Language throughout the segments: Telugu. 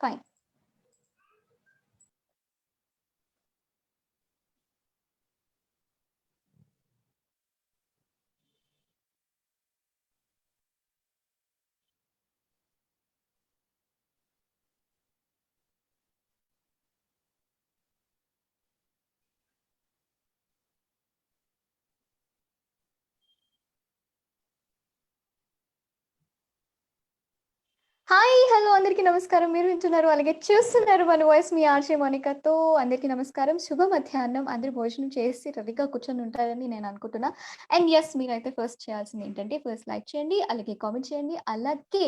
ఫైన్. హాయ్! హలో! అందరికీ నమస్కారం. మీరు వింటున్నారు, అలాగే చూస్తున్నారు మన వాయిస్ మీ ఆర్‌జే మోనికాతో. అందరికీ నమస్కారం. శుభ మధ్యాహ్నం. అందరూ భోజనం చేసి రెడీగా కూర్చొని ఉంటారని నేను అనుకుంటున్నా. అండ్ యెస్, మీరైతే ఫస్ట్ చేయాల్సింది ఏంటంటే ఫస్ట్ లైక్ చేయండి, అలాగే కామెంట్ చేయండి, అలాగే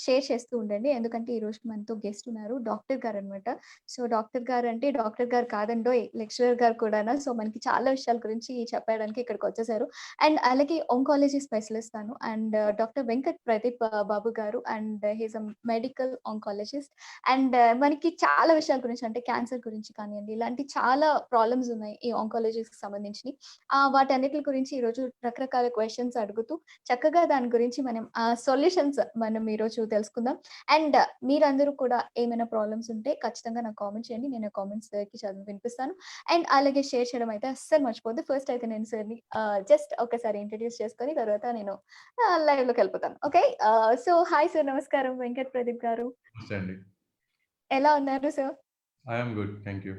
షేర్ చేస్తూ ఉండండి. ఎందుకంటే ఈరోజు మనతో గెస్ట్ ఉన్నారు. డాక్టర్ గారనమాట. సో, డాక్టర్ గారు అంటే డాక్టర్ గారు కాదండోయ్! లెక్చరర్ గారు కూడానా. సో, మనకి చాలా విషయాల గురించి చెప్పడానికి ఇక్కడికొచ్చేసారు. అండ్ అలాగే ఆంకాలజీ స్పెషలిస్ట్ తను. అండ్ డాక్టర్ వెంకట్ ప్రదీప్ బాబు గారు. And he is a medical oncologist. And మనకి చాలా విషయాల గురించి అంటే క్యాన్సర్ గురించి కానియండి, ఇలాంటి చాలా ప్రాబ్లమ్స్ ఉన్నాయి ఈ ఆంకాలజీకి సంబంధించినయి. వాటన్నిటి గురించి ఈరోజు రకరకాల క్వెషన్స్ అడుగుతూ చక్కగా దాని గురించి మనం సొల్యూషన్స్ మనం ఈరోజు తెలుసుకుందాం. అండ్ మీరందరూ కూడా ఏమైనా ప్రాబ్లమ్స్ ఉంటే ఖచ్చితంగా నాకు కామెంట్ చేయండి. నేను ఆ కామెంట్స్‌కి చదివి వినిపిస్తాను. అండ్ అలాగే షేర్ చేయడం అయితే అస్సలు మర్చిపోవద్దు. ఫస్ట్ అయితే నేను సార్‌ని జస్ట్ ఒకసారి ఇంట్రొడ్యూస్ చేసుకొని తర్వాత నేను లైవ్‌లోకెళ్ళిపోతాను. ఓకే. సో, హాయ్ సార్, నమస్కారం. వెంకట్ ప్రదీప్ గారు. నమస్తే అండి. ఎలా ఉన్నారు sir? I am good. Thank you.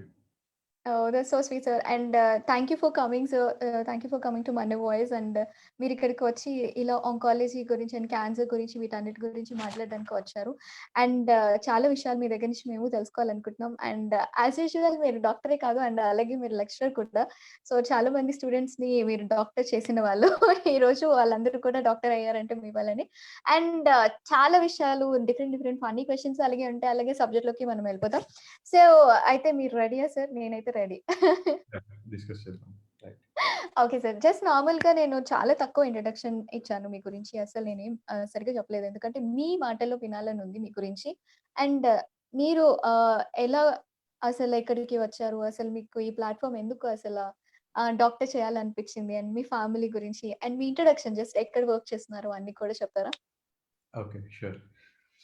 Oh! That's so sweet sir. And thank you for coming sir. Thank you for coming to Money Voice. And మీరిక్కడికి వచ్చి ఇలా ఆంకాలజీ గురించి అండ్ క్యాన్సర్ గురించి వీటన్నిటి గురించి మాట్లాడడానికి వచ్చారు. అండ్ చాలా విషయాలు మీ దగ్గర నుంచి మేము తెలుసుకోవాలనుకుంటున్నాం. అండ్ యాస్ యూజువల్ మీరు డాక్టరే కాదు, అండ్ అలాగే మీరు లెక్చరర్ కూడా. సో, చాలా మంది స్టూడెంట్స్‌ని మీరు డాక్టర్ చేసిన వాళ్ళు. ఈరోజు వాళ్ళందరూ కూడా డాక్టర్ అయ్యారంటే మీ వల్లనే. అండ్ చాలా విషయాలు డిఫరెంట్ డిఫరెంట్ ఫన్నీ క్వెషన్స్ అలాగే ఉంటాయి. అలాగే సబ్జెక్ట్‌లోకి మనం వెళ్ళిపోతాం. సో, అయితే మీరు రెడీయా సార్? నేనైతే రెడీ. యాహ్! డిస్కస్ చేద్దాం. రైట్. Okay sir. జస్ట్ నార్మల్‌గా నేను చాలా తక్కువ ఇంట్రడక్షన్ ఇచ్చాను మీ గురించి. అసలు నేనేం సరిగ్గా చెప్పలేదు. ఎందుకంటే మీ మాటల్లో వినాలని ఉంది మీ గురించి. అండ్ మీరు ఎలా అసలు ఎక్కడికి వచ్చారు? అసలు మీకు ఈ ప్లాట్‌ఫార్మ్ ఎందుకు అసల డాక్టర్ చేయాలనిపించింది? అండ్ మీ ఫ్యామిలీ గురించి అండ్ మీ ఇంట్రడక్షన్ జస్ట్ ఎక్కడ వర్క్ చేస్తున్నారో అన్నీ కూడా చెప్తారా? ఓకే. ష్యూర్.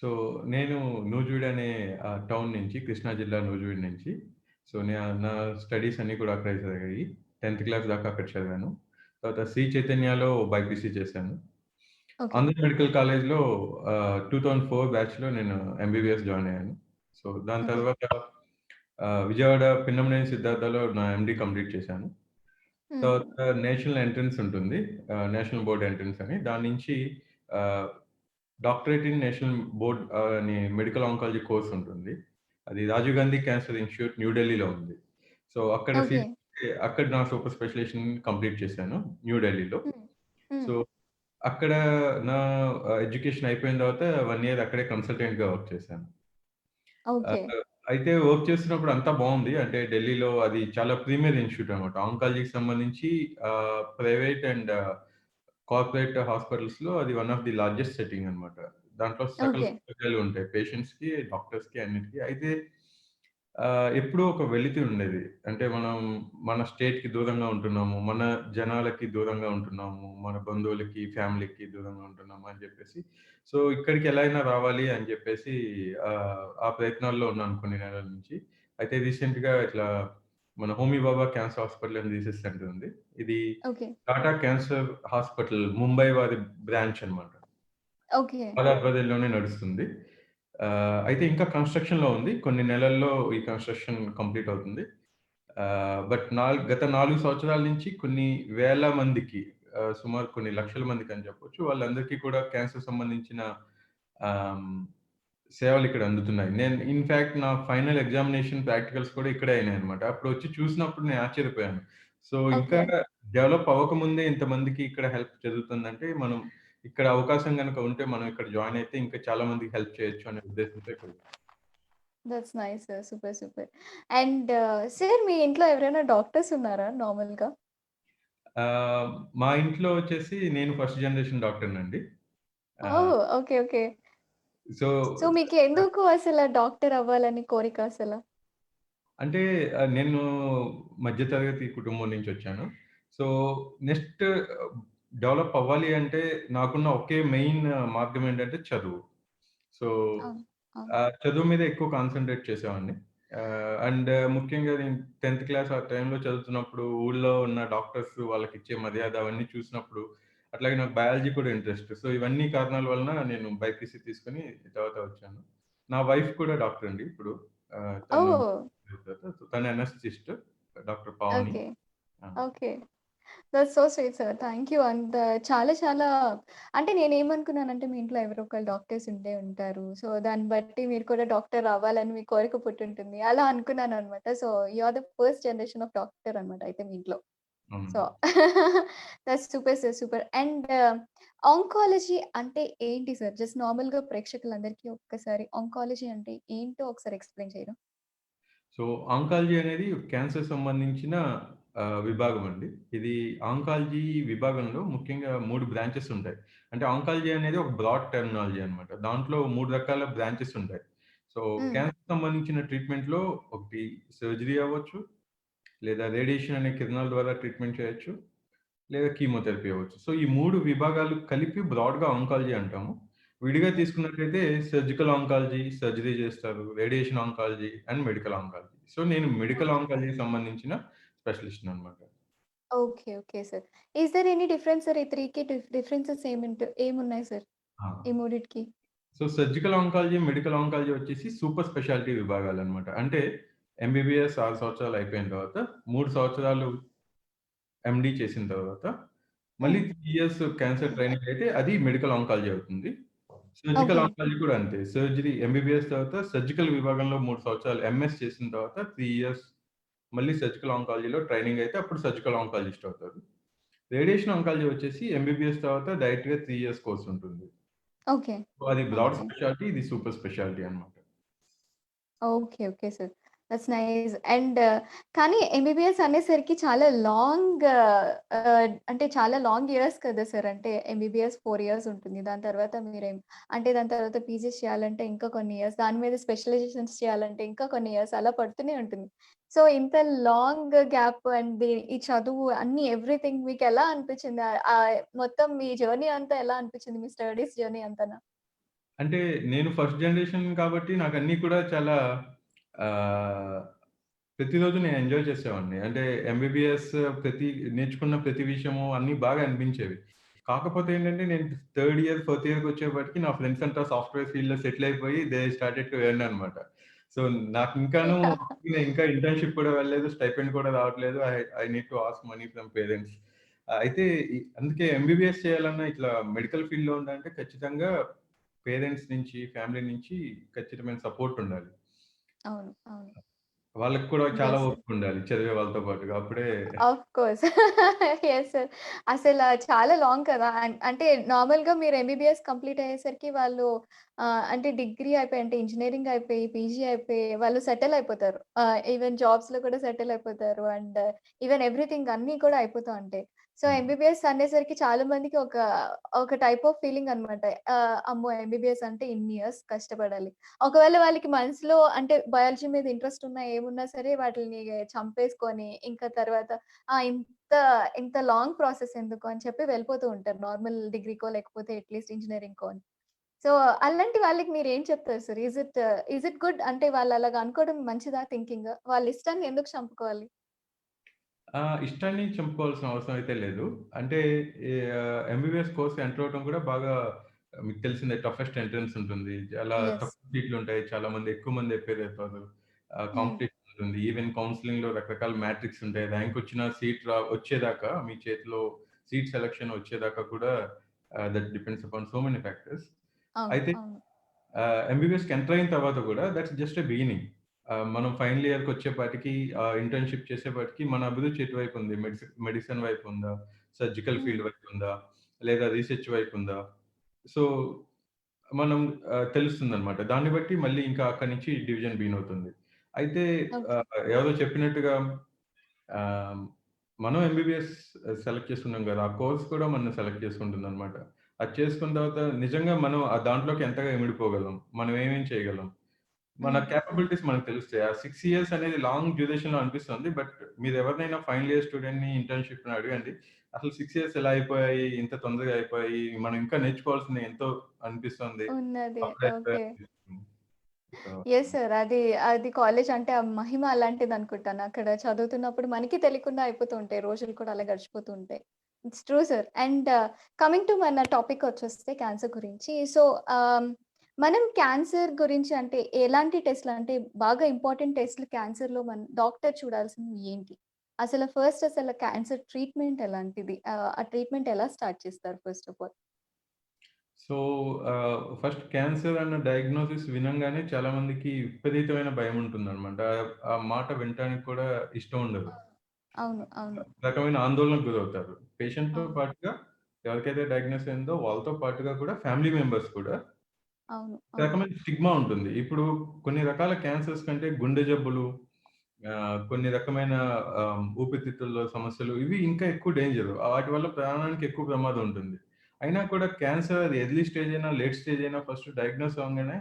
సో, నేను నూజివీడ్ అనే టౌన్ నుంచి కృష్ణా జిల్లా నూజివీడ్ నుంచి. సో, నా స్టడీస్ అన్నీ కూడా అక్కడే జరిగాయి. 10థ్ క్లాస్ దాకా అక్కడ చదివాను. తర్వాత శ్రీ చైతన్యలో బైపీసీ చేశాను. ఓకే. ఆంధ్ర మెడికల్ కాలేజ్‌లో 2004 బ్యాచ్‌లో నేను ఎంబీబీఎస్ జాయిన్ అయ్యాను. సో, దాని ఓకే. తర్వాత విజయవాడ పిన్నమనేని సిద్ధార్థలో నా ఎండీ కంప్లీట్ చేశాను. హ్మ్. తర్వాత నేషనల్ ఎంట్రన్స్ ఉంటుంది. నేషనల్ బోర్డ్ ఎంట్రన్స్ అని. దాని నుంచి ah, doctorate in national board అని మెడికల్ ఆంకాలజీ కోర్స్ ఉంటుంది. అది Rajiv Gandhi cancer institute new ఢిల్లీలో ఉంది. సో, అక్కడ ఓకే. అక్కడ నా సూపర్ స్పెషలైజేషన్ కంప్లీట్ చేశాను న్యూ ఢిల్లీలో. హ్మ్. హ్మ్. సో, అక్కడ నా ఎడ్యుకేషన్ అయిపోయిన తర్వాత 1 ఇయర్ అక్కడే కన్సల్టెంట్‌గా వర్క్ చేశాను. ఓకే. అయితే వర్క్ చేస్తున్నప్పుడు అంతా బావుంది. అంటే ఢిల్లీలో అది చాలా ప్రీమియర్ ఇన్‌స్టిట్యూట్ అన్నమాట. ఆంకాలజీకి సంబంధించి ప్రైవేట్ అండ్ కార్పొరేట్ హాస్పిటల్స్‌లో అది one of the largest setting అన్నమాట. దాంట్లో సకల ఓకే. సౌకర్యాలు ఉంటాయి. పేషెంట్స్‌కి, డాక్టర్స్‌కి అన్నిటికి. అయితే ఎప్పుడూ ఒక వెలితి ఉండేది. అంటే మనం మన స్టేట్‌కి దూరంగా ఉంటున్నాము. మన జనాలకి దూరంగా ఉంటున్నాము. మన బంధువులకి, ఫ్యామిలీకి దూరంగా ఉంటున్నాము అని జెప్పేసి. సో, ఇక్కడికి ఎలా అయినా రావాలి అని జెప్పేసి ఆ ప్రయత్నాల్లో ఉన్నాను కొన్ని నెలల నుంచి. అయితే రీసెంట్‌గా ఇట్లా మన Homi Bhabha cancer hospital and research centre ఉంది. ఇది okay. Tata cancer hospital Mumbai వారి బ్రాంచ్ అన్నమాట. ఓకే. బాలాపదిలోనే నడుస్తుంది. అయితే ఇంకా కన్‌స్ట్రక్షన్‌లో ఉంది. కొన్ని నెలల్లో ఈ కన్‌స్ట్రక్షన్ కంప్లీట్ అవుతుంది. బట్ గత 4 సంవత్సరాల నుంచి కొన్ని వేల మందికి సుమారు కొన్ని లక్షల మందికని చెప్పొచ్చు. వాళ్ళందరికీ కూడా క్యాన్సర్ సంబంధించిన ఆహ్, సేవలు ఇక్కడ అందుతున్నాయి. నేను ఇన్‌ఫాక్ట్ నా ఫైనల్ ఎగ్జామినేషన్ ప్రాక్టికల్స్ కూడా ఇక్కడే అయినాయన్నమాట. అప్పుడొచ్చి చూసినప్పుడు నేను ఆశ్చర్యపోయాను. సో, ఇంకా ఓకే. డెవలప్ అవ్వకముందే ఇంతమందికి ఇక్కడ హెల్ప్ జరుగుతుందంటే మనం ఇక్కడ అవకాశం గనుక ఉంటే మనం ఇక్కడ జాయిన్ అయితే ఇంకా చాలా మందికి హెల్ప్ చేయొచ్చు అనే ఉద్దేశంతో ఇక్కడికొచ్చాను. That's nice sir. Super. Super. And sir, మీ ఇంట్లో ఎవరైనా డాక్టర్స్ ఉన్నారా నార్మల్‌గా? ఆహ్, మా ఇంట్లో వచ్చేసి నేను ఫస్ట్ జనరేషన్ డాక్టర్‌నండి. Ah, oh! Okay. Okay. So, so, మీకు ఎందుకు అసల డాక్టర్ అవ్వాలని కోరిక అసల? అంటే నేను మధ్య తరగతి కుటుంబం నుంచొచ్చాను. సో, నెక్స్ట్ డెవలప్ అవ్వాలి అంటే నాకున్న ఒకే మెయిన్ మార్గం ఏంటంటే చదువు. సో, అవును. అవును. చదువు మీద ఎక్కువ కాన్సంట్రేట్ చేసేవాడిని. అండ్ ముఖ్యంగా నేను 10థ్ క్లాస్ ఆ టైంలో చదువుతున్నప్పుడు ఊళ్ళో ఉన్న డాక్టర్స్ వాళ్ళకిచ్చే మర్యాద అవన్నీ చూసినప్పుడు, అట్లాగే నాకు బయాలజీ కూడా ఇంట్రెస్ట్. సో, ఇవన్నీ కారణాల వలన నేను బైపీసీ తీసుకొని తర్వాత వచ్చాను. నా వైఫ్ కూడా డాక్టర్ అండి ఇప్పుడు. తను ఓహ్! తను అనస్థిస్ట్ డాక్టర్ పావని. ఓకే. ఆ! Okay. That's so sweet sir. Thank you. And చాలా చాలా అంటే నేనేమనుకున్నానంటే మీ ఇంట్లో ఎవరో ఒకళ్ళు డాక్టర్స్ ఉండే ఉంటారు. సో, దాన్ని బట్టి మీరు కూడా డాక్టర్ అవ్వాలని మీ కోరిక పుట్టుంటుంది. అలా అనుకున్నాననమాట. So, you are the first generation of doctor అనమాట అయితే మీ ఇంట్లో. సో, అవునండి. That's super sir. Super. And oncology అంటే ఏంటి సార్? జస్ట్ నార్మల్‌గా ప్రేక్షకులందరికీ ఒక్కసారి ఆంకాలజీ అంటే ఏంటో ఒకసారి ఎక్స్‌ప్లెయిన్ చేయరా? సో, ఆంకాలజీ అనేది క్యాన్సర్ సంబంధించిన విభాగం అండి. ఇది ఆంకాలజీ విభాగంలో ముఖ్యంగా 3 బ్రాంచెస్ ఉంటాయి. అంటే ఆంకాలజీ అనేది ఒక బ్రాడ్ టెర్మినాలజీ అన్నమాట. దాంట్లో 3 రకాల బ్రాంచెస్ ఉంటాయి. సో, హ్మ్. క్యాన్సర్ సంబంధించిన ట్రీట్మెంట్‌లో ఒకటి సర్జరీ అవ్వచ్చు, లేదా రేడియేషన్ అనే కిరణాల ద్వారా ట్రీట్మెంట్ చేయొచ్చు. లేదా కీమోథెరపీ అవ్వచ్చు. సో, ఈ 3 విభాగాలు కలిపి బ్రాడ్‌గా ఆంకాలజీ అంటాము. విడిగా తీసుకున్నట్లయితే సర్జికల్ ఆంకాలజీ, సర్జరీ చేస్తారు. Radiation oncology and medical oncology. So, నేను మెడికల్ ఓకే. ఆంకాలజీకి సంబంధించిన స్పెషలిస్ట్‌ననమాట. Okay. Okay sir. Is there any difference sir? ఈ 3కి డిఫరెన్సెస్ ఏమున్నాయి సార్? ఆ! ఈ మూడిటికి? So, surgical oncology, medical oncology వచ్చేసి సూపర్ స్పెషాలిటీ విభాగాలనమాట. అంటే ఎంబీబీఎస్ 6 సంవత్సరాలు అయిపోయిన తర్వాత 3 సంవత్సరాలు ఎండీ చేసిన తర్వాత మళ్ళీ హ్మ్. 3 ఇయర్స్ క్యాన్సర్ ట్రైనింగ్ అయితే అది మెడికల్ ఆంకాలజీ అవుతుంది. Surgical okay. ఆంకాలజీ కూడా అంతే. సర్జరీ ఎంబీబీఎస్ తర్వాత సర్జికల్ విభాగంలో 3 సంవత్సరాలు ఎంఎస్ చేసిన తర్వాత 3 ఇయర్స్ మళ్ళీ సర్జికల్ ఆంకాలజీలో ట్రైనింగ్ అయితే అప్పుడు సర్జికల్ ఆంకాలజిస్ట్ అవుతారు. రేడియేషన్ ఆంకాలజీ వచ్చేసి ఎంబీబీఎస్ తర్వాత డైరెక్ట్‌గా 3 ఇయర్స్ కోర్స్ ఉంటుంది. ఓకే. సో, అది బ్రాడ్ ఓకే. స్పెషాలిటీ. ఇది సూపర్ స్పెషాలిటీ అన్నమాట. Okay. Okay sir. That's nice. And కానీ ఎంబీబీఎస్ అనేసరికి చాలా లాంగ్ అంటే చాలా లాంగ్ ఇయర్స్ కదా సార్. అంటే ఎంబీబీఎస్ 4 ఇయర్స్ ఉంటుంది. దాని తర్వాత అంటే దాని తర్వాత పీజీ చేయాలంటే ఇంకా కొన్ని ఇయర్స్. దాని మీద స్పెషలైజేషన్స్ చేయాలంటే ఇంకా కొన్ని ఇయర్స్ అలా పడుతూనే ఉంటుంది. సో, ఇంత లాంగ్ గ్యాప్ అండ్ ఈ చదువు అన్నీ ఎవ్రీథింగ్ మీకెలా అనిపించింది? మొత్తం మీ జర్నీ అంతా ఎలా అనిపించింది? మీ స్టడీస్ జర్నీ అంతానా? అంటే నేను ఫస్ట్ జనరేషన్ కాబట్టి నాకన్నీ కూడా చాలా ఆహ్, ప్రతిరోజు నేను ఎంజాయ్ చేసేవాడిని. అంటే ఎంబీబీఎస్ నేర్చుకున్న ప్రతి విషయము అన్నీ బాగా అనిపించేవి. కాకపోతే ఏంటంటే నేను థర్డ్ ఇయర్, ఫోర్త్ ఇయర్‌కొచ్చేప్పటికి నా ఫ్రెండ్స్ అంతా సాఫ్ట్‌వేర్ ఫీల్డ్‌లో సెటిల్ అయిపోయి దే స్టార్టెడ్ టు ఎర్న్ అనమాట. సో, నాకు ఇంకాను యాహ్! నేను ఇంకా ఇంటర్న్‌షిప్ కూడా వెళ్ళలేదు. స్టైపెండ్ కూడా రావట్లేదు. I I need to ask money from parents. అయితే అందుకే ఎంబీబీఎస్ చేయాలన్నా ఇట్లా మెడికల్ ఫీల్డ్‌లో ఉండాలంటే ఖచ్చితంగా పేరెంట్స్ నుంచి, ఫ్యామిలీ నుంచి ఖచ్చితమైన సపోర్ట్ ఉండాలి. అవును. అవును. వాళ్ళకి కూడా చాలా యెస్ సార్. ఓపిక ఉండాలి చదివే వాళ్ళతో పాటుగా. అప్పుడే ఆఫ్ కోర్స్. Yes sir. అసల చాలా లాంగ్ కదా! అంటే నార్మల్‌గా మీరు ఎంబీబీఎస్ కంప్లీట్ అయ్యేసరికి వాళ్ళు అంటే డిగ్రీ అయిపోయి అంటే ఇంజినీరింగ్ అయిపోయి, పీజీ అయిపోయి వాళ్ళు సెటిల్ అయిపోతారు. ఈవెన్ జాబ్స్‌లో కూడా సెటిల్ అయిపోతారు. అండ్ ఈవెన్ ఎవ్రీథింగ్ అన్నీ కూడా అయిపోతా ఉంటాయి. సో, హ్మ్. ఎంబీబీఎస్ అనేసరికి చాలా మందికి ఒక టైప్ ఆఫ్ ఫీలింగ్ అనమాట. అమ్మో! ఎంబీబీఎస్ అంటే ఇన్ని ఇయర్స్ కష్టపడాలి. ఒకవేళ వాళ్ళకి మనసులో అంటే బయాలజీ మీద ఇంట్రెస్ట్ ఉన్నా, ఏమున్నా సరే వాటిల్ని చంపేసుకొని, ఇంకా తర్వాత ఇంత ఇంత లాంగ్ ప్రాసెస్ ఎందుకు అని చెప్పి వెళ్ళిపోతూ ఉంటారు. నార్మల్ డిగ్రీకో లేకపోతే అట్‌లీస్ట్ ఇంజినీరింగ్‌కో అని. సో, అలాంటి వాళ్ళకి మీరేం చెప్తారు సార్? Is it good? అంటే వాళ్ళు అలాగా అనుకోవడం మంచిదా థింకింగ్? వాళ్ళ ఇష్టాన్ని ఎందుకు చంపుకోవాలి? ఇష్టాన్ని చంపుకోవాల్సిన అవసరం అయితే లేదు. అంటే ఎంబీబీఎస్ కోర్స్ ఎంటర్ అవ్వడం కూడా బాగా మీకు తెలిసిందే టఫెస్ట్ ఎంట్రన్స్ ఉంటుంది. చాలా యెస్. తక్కువ సీట్లుంటాయి. చాలా మంది ఎక్కువ మంది అపియర్ అవుతారు. హ్మ్. కాంపిటీషన్ ఉంటుంది. ఈవెన్ కౌన్సెలింగ్‌లో రకరకాల మ్యాట్రిక్స్ ఉంటాయి. ర్యాంక్ వచ్చిన సీట్ వచ్చేదాకా మీ చేతిలో సీట్ సెలక్షన్ వచ్చేదాకా కూడా that depends upon so many factors. అవును. అయితే అవును. ఎంబీబీఎస్‌కి ఎంటర్ అయిన తర్వాత కూడా దట్స్ జస్ట్ ఎ బిగినింగ్. మనం ఫైనల్ ఇయర్‌కొచ్చేపాటికి ఇంటర్న్‌షిప్ చేసేపాటికి మన అభిరుచి ఎటువైపు ఉంది? మెడిసిన్ వైపు ఉందా? సర్జికల్ హ్మ్. ఫీల్డ్ వైపు ఉందా? లేదా రీసెర్చ్ వైపు ఉందా? సో, మనం తెలుస్తుందనమాట. దాన్ని బట్టి మళ్ళీ ఇంకా అక్కడి నుంచి డివిజన్ బిగిన్ అవుతుంది. అయితే ఓకే. ఎవరో చెప్పినట్టుగా ఆహ్, మనం ఎంబీబీఎస్ సెలెక్ట్ చేసుకున్నాం గదా! ఆ కోర్స్ కూడా మనల్ని సెలెక్ట్ చేసుకుంటుందనమాట. అది చేసుకున్న తర్వాత నిజంగా మనం ఆ దాంట్లోకి ఎంతగా ఇమిడిపోగలం? మనం ఏమేం చేయగలం? మన హ్మ్. హ్మ్. కేపబిలిటీస్ మనకు తెలుస్తాయి. ఆ 6 ఇయర్స్ అనేది లాంగ్ డ్యూరేషన్‌లో అనిపిస్తుంది. బట్ మీరెవరినైనా ఫైనల్ ఇయర్ స్టూడెంట్‌ని ఇంటర్న్‌షిప్‌ని అడగండి. అసలు 6 ఇయర్స్ ఎలా అయిపోయాయి? ఇంత తొందరగా అయిపోయాయి. మనం ఇంకా నేర్చుకోవాల్సింది ఎంతో అనిపిస్తుంది. ఉన్నది. అప్పుడే ఓకే. అనిపిస్తుంది. So yes sir. అది కాలేజ్ అంటే ఆ మహిమ అలాంటిదనుకుంటాను. అక్కడ చదువుతున్నప్పుడు మనకి తెలియకుండా అయిపోతూ ఉంటాయి. రోజులు కూడా అలా గడిచిపోతూ ఉంటాయి. It's true sir. And coming to మన టాపిక్ వచ్చేస్తే క్యాన్సర్ గురించి. సో, మనం క్యాన్సర్ గురించి అంటే ఎలాంటి టెస్ట్‌లు అంటే బాగా ఇంపార్టెంట్ టెస్ట్‌లు క్యాన్సర్‌లో డాక్టర్ చూడాల్సినవి ఏంటి? అసలు క్యాన్సర్ ట్రీట్మెంట్ ఎలాంటిది? ఆ ట్రీట్మెంట్ ఎలా స్టార్ట్ చేస్తారు first of all? So, first cancer అన్న డయాగ్నోసిస్ వినంగానే చాలా మందికి విపరీతమైన భయముంటుందనమాట. ఆ మాట వినటానికి కూడా ఇష్టం ఉండదు. అవును. అవును. రకమైన ఆందోళనకు గురవుతారు. పేషెంట్‌తో అవును. పాటుగా ఎవరికైతే డయాగ్నోస్ అయిందో వాళ్ళతో పాటుగా కూడా ఫ్యామిలీ మెంబర్స్ కూడా అవును. ఒక అవును. రకమైన స్టిగ్మా ఉంటుంది. ఇప్పుడు కొన్ని రకాల క్యాన్సర్స్ కంటే గుండె జబ్బులు, కొన్ని రకమైన ఊపిరితిత్తుల్లో సమస్యలు ఇవి ఇంకా ఎక్కువ డేంజరు. వాటి వల్ల ప్రాణానికి ఎక్కువ ప్రమాదం ఉంటుంది. అయినా కూడా క్యాన్సర్ అది ఎర్లీ స్టేజ్ అయినా, లేట్ స్టేజ్ అయినా ఫస్ట్ డయాగ్నోస్ అవ్వంగానే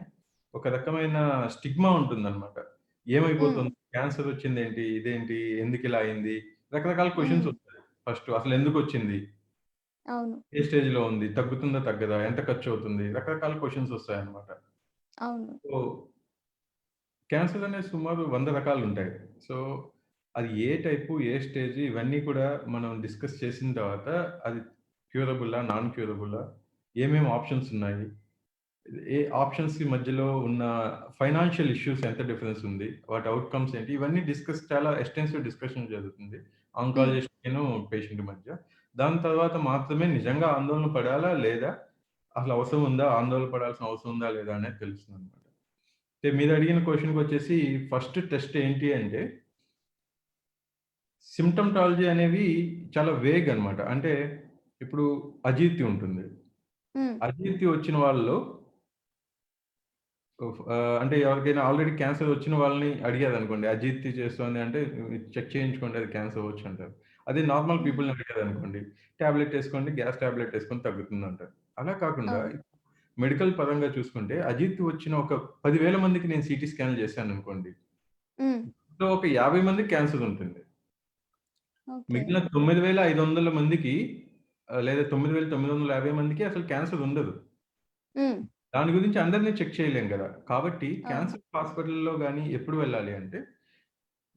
ఒక రకమైన స్టిగ్మా ఉంటుందన్నమాట. హ్మ్. ఏమైపోతుంది? క్యాన్సర్ వచ్చిందేంటి? ఇదేంటి? ఎందుకిలా అయింది? రకరకాల క్వెషన్స్ హ్మ్. వస్తాయి. ఫస్ట్ అసలెందుకొచ్చింది? అవును. ఏ స్టేజ్‌లో ఉంది? తగ్గుతుందా? తగ్గదా? ఎంత ఖర్చవుతుంది? రకరకాల క్వెషన్స్ వస్తాయన్నమాట. అవును. సో, క్యాన్సర్ అనేది సుమారు 100 రకాలుంటాయి. సో, అది ఏ టైపు, ఏ స్టేజ్ ఇవన్నీ కూడా మనం డిస్కస్ చేసిన తర్వాత అది క్యూరబులా? నాన్ క్యూరబులా? ఏమేమి ఆప్షన్స్ ఉన్నాయి? ఏ ఆప్షన్స్‌కి మధ్యలో ఉన్న ఫైనాన్షియల్ ఇష్యూస్ ఎంత డిఫరెన్స్ ఉంది? వాటి ఔట్‌కమ్స్ ఏంటి? ఇవన్నీ చాలా ఎక్స్‌టెన్సివ్ డిస్కషన్ జరుగుతుంది. హ్మ్. ఆంకాలజిస్ట్‌కిను పేషెంట్ మధ్య. దాని తర్వాత మాత్రమే నిజంగా ఆందోళన పడాలా? లేదా? అసలు అవసరం ఉందా? ఆందోళన పడాల్సిన అవసరం ఉందా? లేదా? అనేది తెలుస్తుందనమాట. అయితే మీరడిగిన క్వెషన్‌కొచ్చేసి ఫస్ట్ టెస్ట్ ఏంటి అంటే, సింప్టమాటాలజీ అనేవి చాలా వేగ్ అనమాట. అంటే ఇప్పుడు అజీర్తి ఉంటుంది. హ్మ్. అజీర్తి వచ్చిన వాళ్ళలో అంటే ఎవరికైనా ఆల్రెడీ క్యాన్సర్ వచ్చిన వాళ్ళని అడిగారనుకోండి, అజీర్తి చేస్తోంది అంటే చెక్ చేయించుకోండి అది క్యాన్సర్ అవ్వచ్చు అంటారు. అదే నార్మల్ హ్మ్. పీపుల్‌ని అడిగారనుకోండి, టాబ్లెట్ ఏసుకోండి, గ్యాస్ టాబ్లెట్ ఏసుకొని తగ్గుతుందంటారు. అలా కాకుండా అవును. మెడికల్ పరంగా చూసుకుంటే అజీర్తి వచ్చిన ఒక 10,000 మందికి నేను సీటీ స్కాన్‌లు చేశాననుకోండి. హ్మ్. సో, ఒక 50 మందికి క్యాన్సర్ ఉంటుంది. ఓకే. మిగిలిన 9,500 మందికి లేదా 9,950 మందికి అసలు క్యాన్సర్ ఉండదు. హ్మ్. దాని గురించి అందరిని చెక్ చేయలేం గదా! కాబట్టి అవును. క్యాన్సర్ హాస్పిటల్‌లో గాని ఎప్పుడు వెళ్ళాలి అంటే,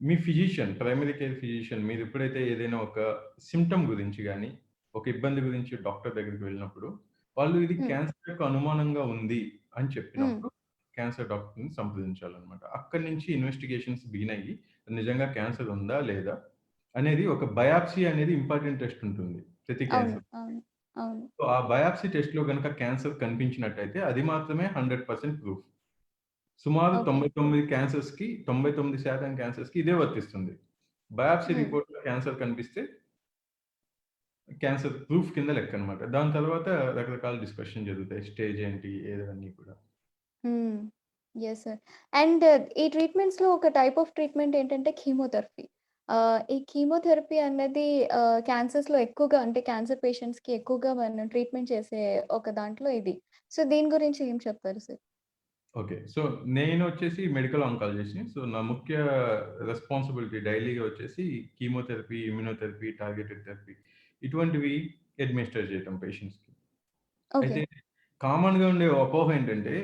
మీ ఫిజిషియన్, ప్రైమరీ కేర్ ఫిజిషియన్ మీరెప్పుడైతే ఏదైనా ఒక సింప్టమ్ గురించి గాని, ఒక ఇబ్బంది గురించి డాక్టర్ దగ్గరికి వెళ్ళినప్పుడు, వాళ్ళు ఇది హ్మ్. క్యాన్సర్ యొక్క అనుమానంగా ఉంది అని హ్మ్. చెప్పినప్పుడు, క్యాన్సర్ డాక్టర్‌ని సంప్రదించాలన్నమాట. అక్కడి నుంచి ఇన్వెస్టిగేషన్స్ బిగిన్ అయ్యి, నిజంగా క్యాన్సర్ ఉందా? లేదా? అనేది ఒక బయాప్సీ అనేది ఇంపార్టెంట్ టెస్ట్ ఉంటుంది ప్రతి అవును. క్యాన్సర్. అవును. అవును. సో, ఆ బయాప్సీ టెస్ట్‌లో గనుక క్యాన్సర్ కనిపించినట్టయితే అది మాత్రమే 100% ప్రూఫ్. సుమారు ఓకే. 99 క్యాన్సర్స్‌కి 99% క్యాన్సర్స్‌కి ఇదే వర్తిస్తుంది. బయాప్సీ హ్మ్. రిపోర్ట్‌లో క్యాన్సర్ కనిపిస్తే క్యాన్సర్ ప్రూఫ్ కింద లెక్కనమాట. దాని తర్వాత రకరకాల డిస్కషన్ జరుగుతాయి. స్టేజ్ ఏంటి? ఏవన్నీ కూడా. హ్మ్. Yes sir. అండ్ ఈ ట్రీట్మెంట్స్‌లో ఒక టైప్ ఆఫ్ ట్రీట్మెంట్ ఏంటంటే కీమోథెరపీ. ఈ కీమోథెరపీ అన్నది క్యాన్సర్స్‌లో ఎక్కువగా అంటే క్యాన్సర్ పేషెంట్స్‌కి ఎక్కువగా మనం ట్రీట్మెంట్ చేసే ఒక దాంట్లో ఇది. సో, దీని గురించి ఏం చెప్తారు సార్? ఓకే. సో, నేనొచ్చేసి మెడికల్ ఆంకాలజిస్ట్‌ని. సో, నా ముఖ్య రెస్పాన్సిబిలిటీ డైలీగా వచ్చేసి కీమోథెరపీ, ఇమ్యునోథెరపీ, టార్గెటెడ్ థెరపీ ఇటువంటివి అడ్మినిస్టర్ చేయటం పేషెంట్స్‌కి. ఓకే. అయితే కామన్‌గా ఉండే అపోహ ఏంటంటే,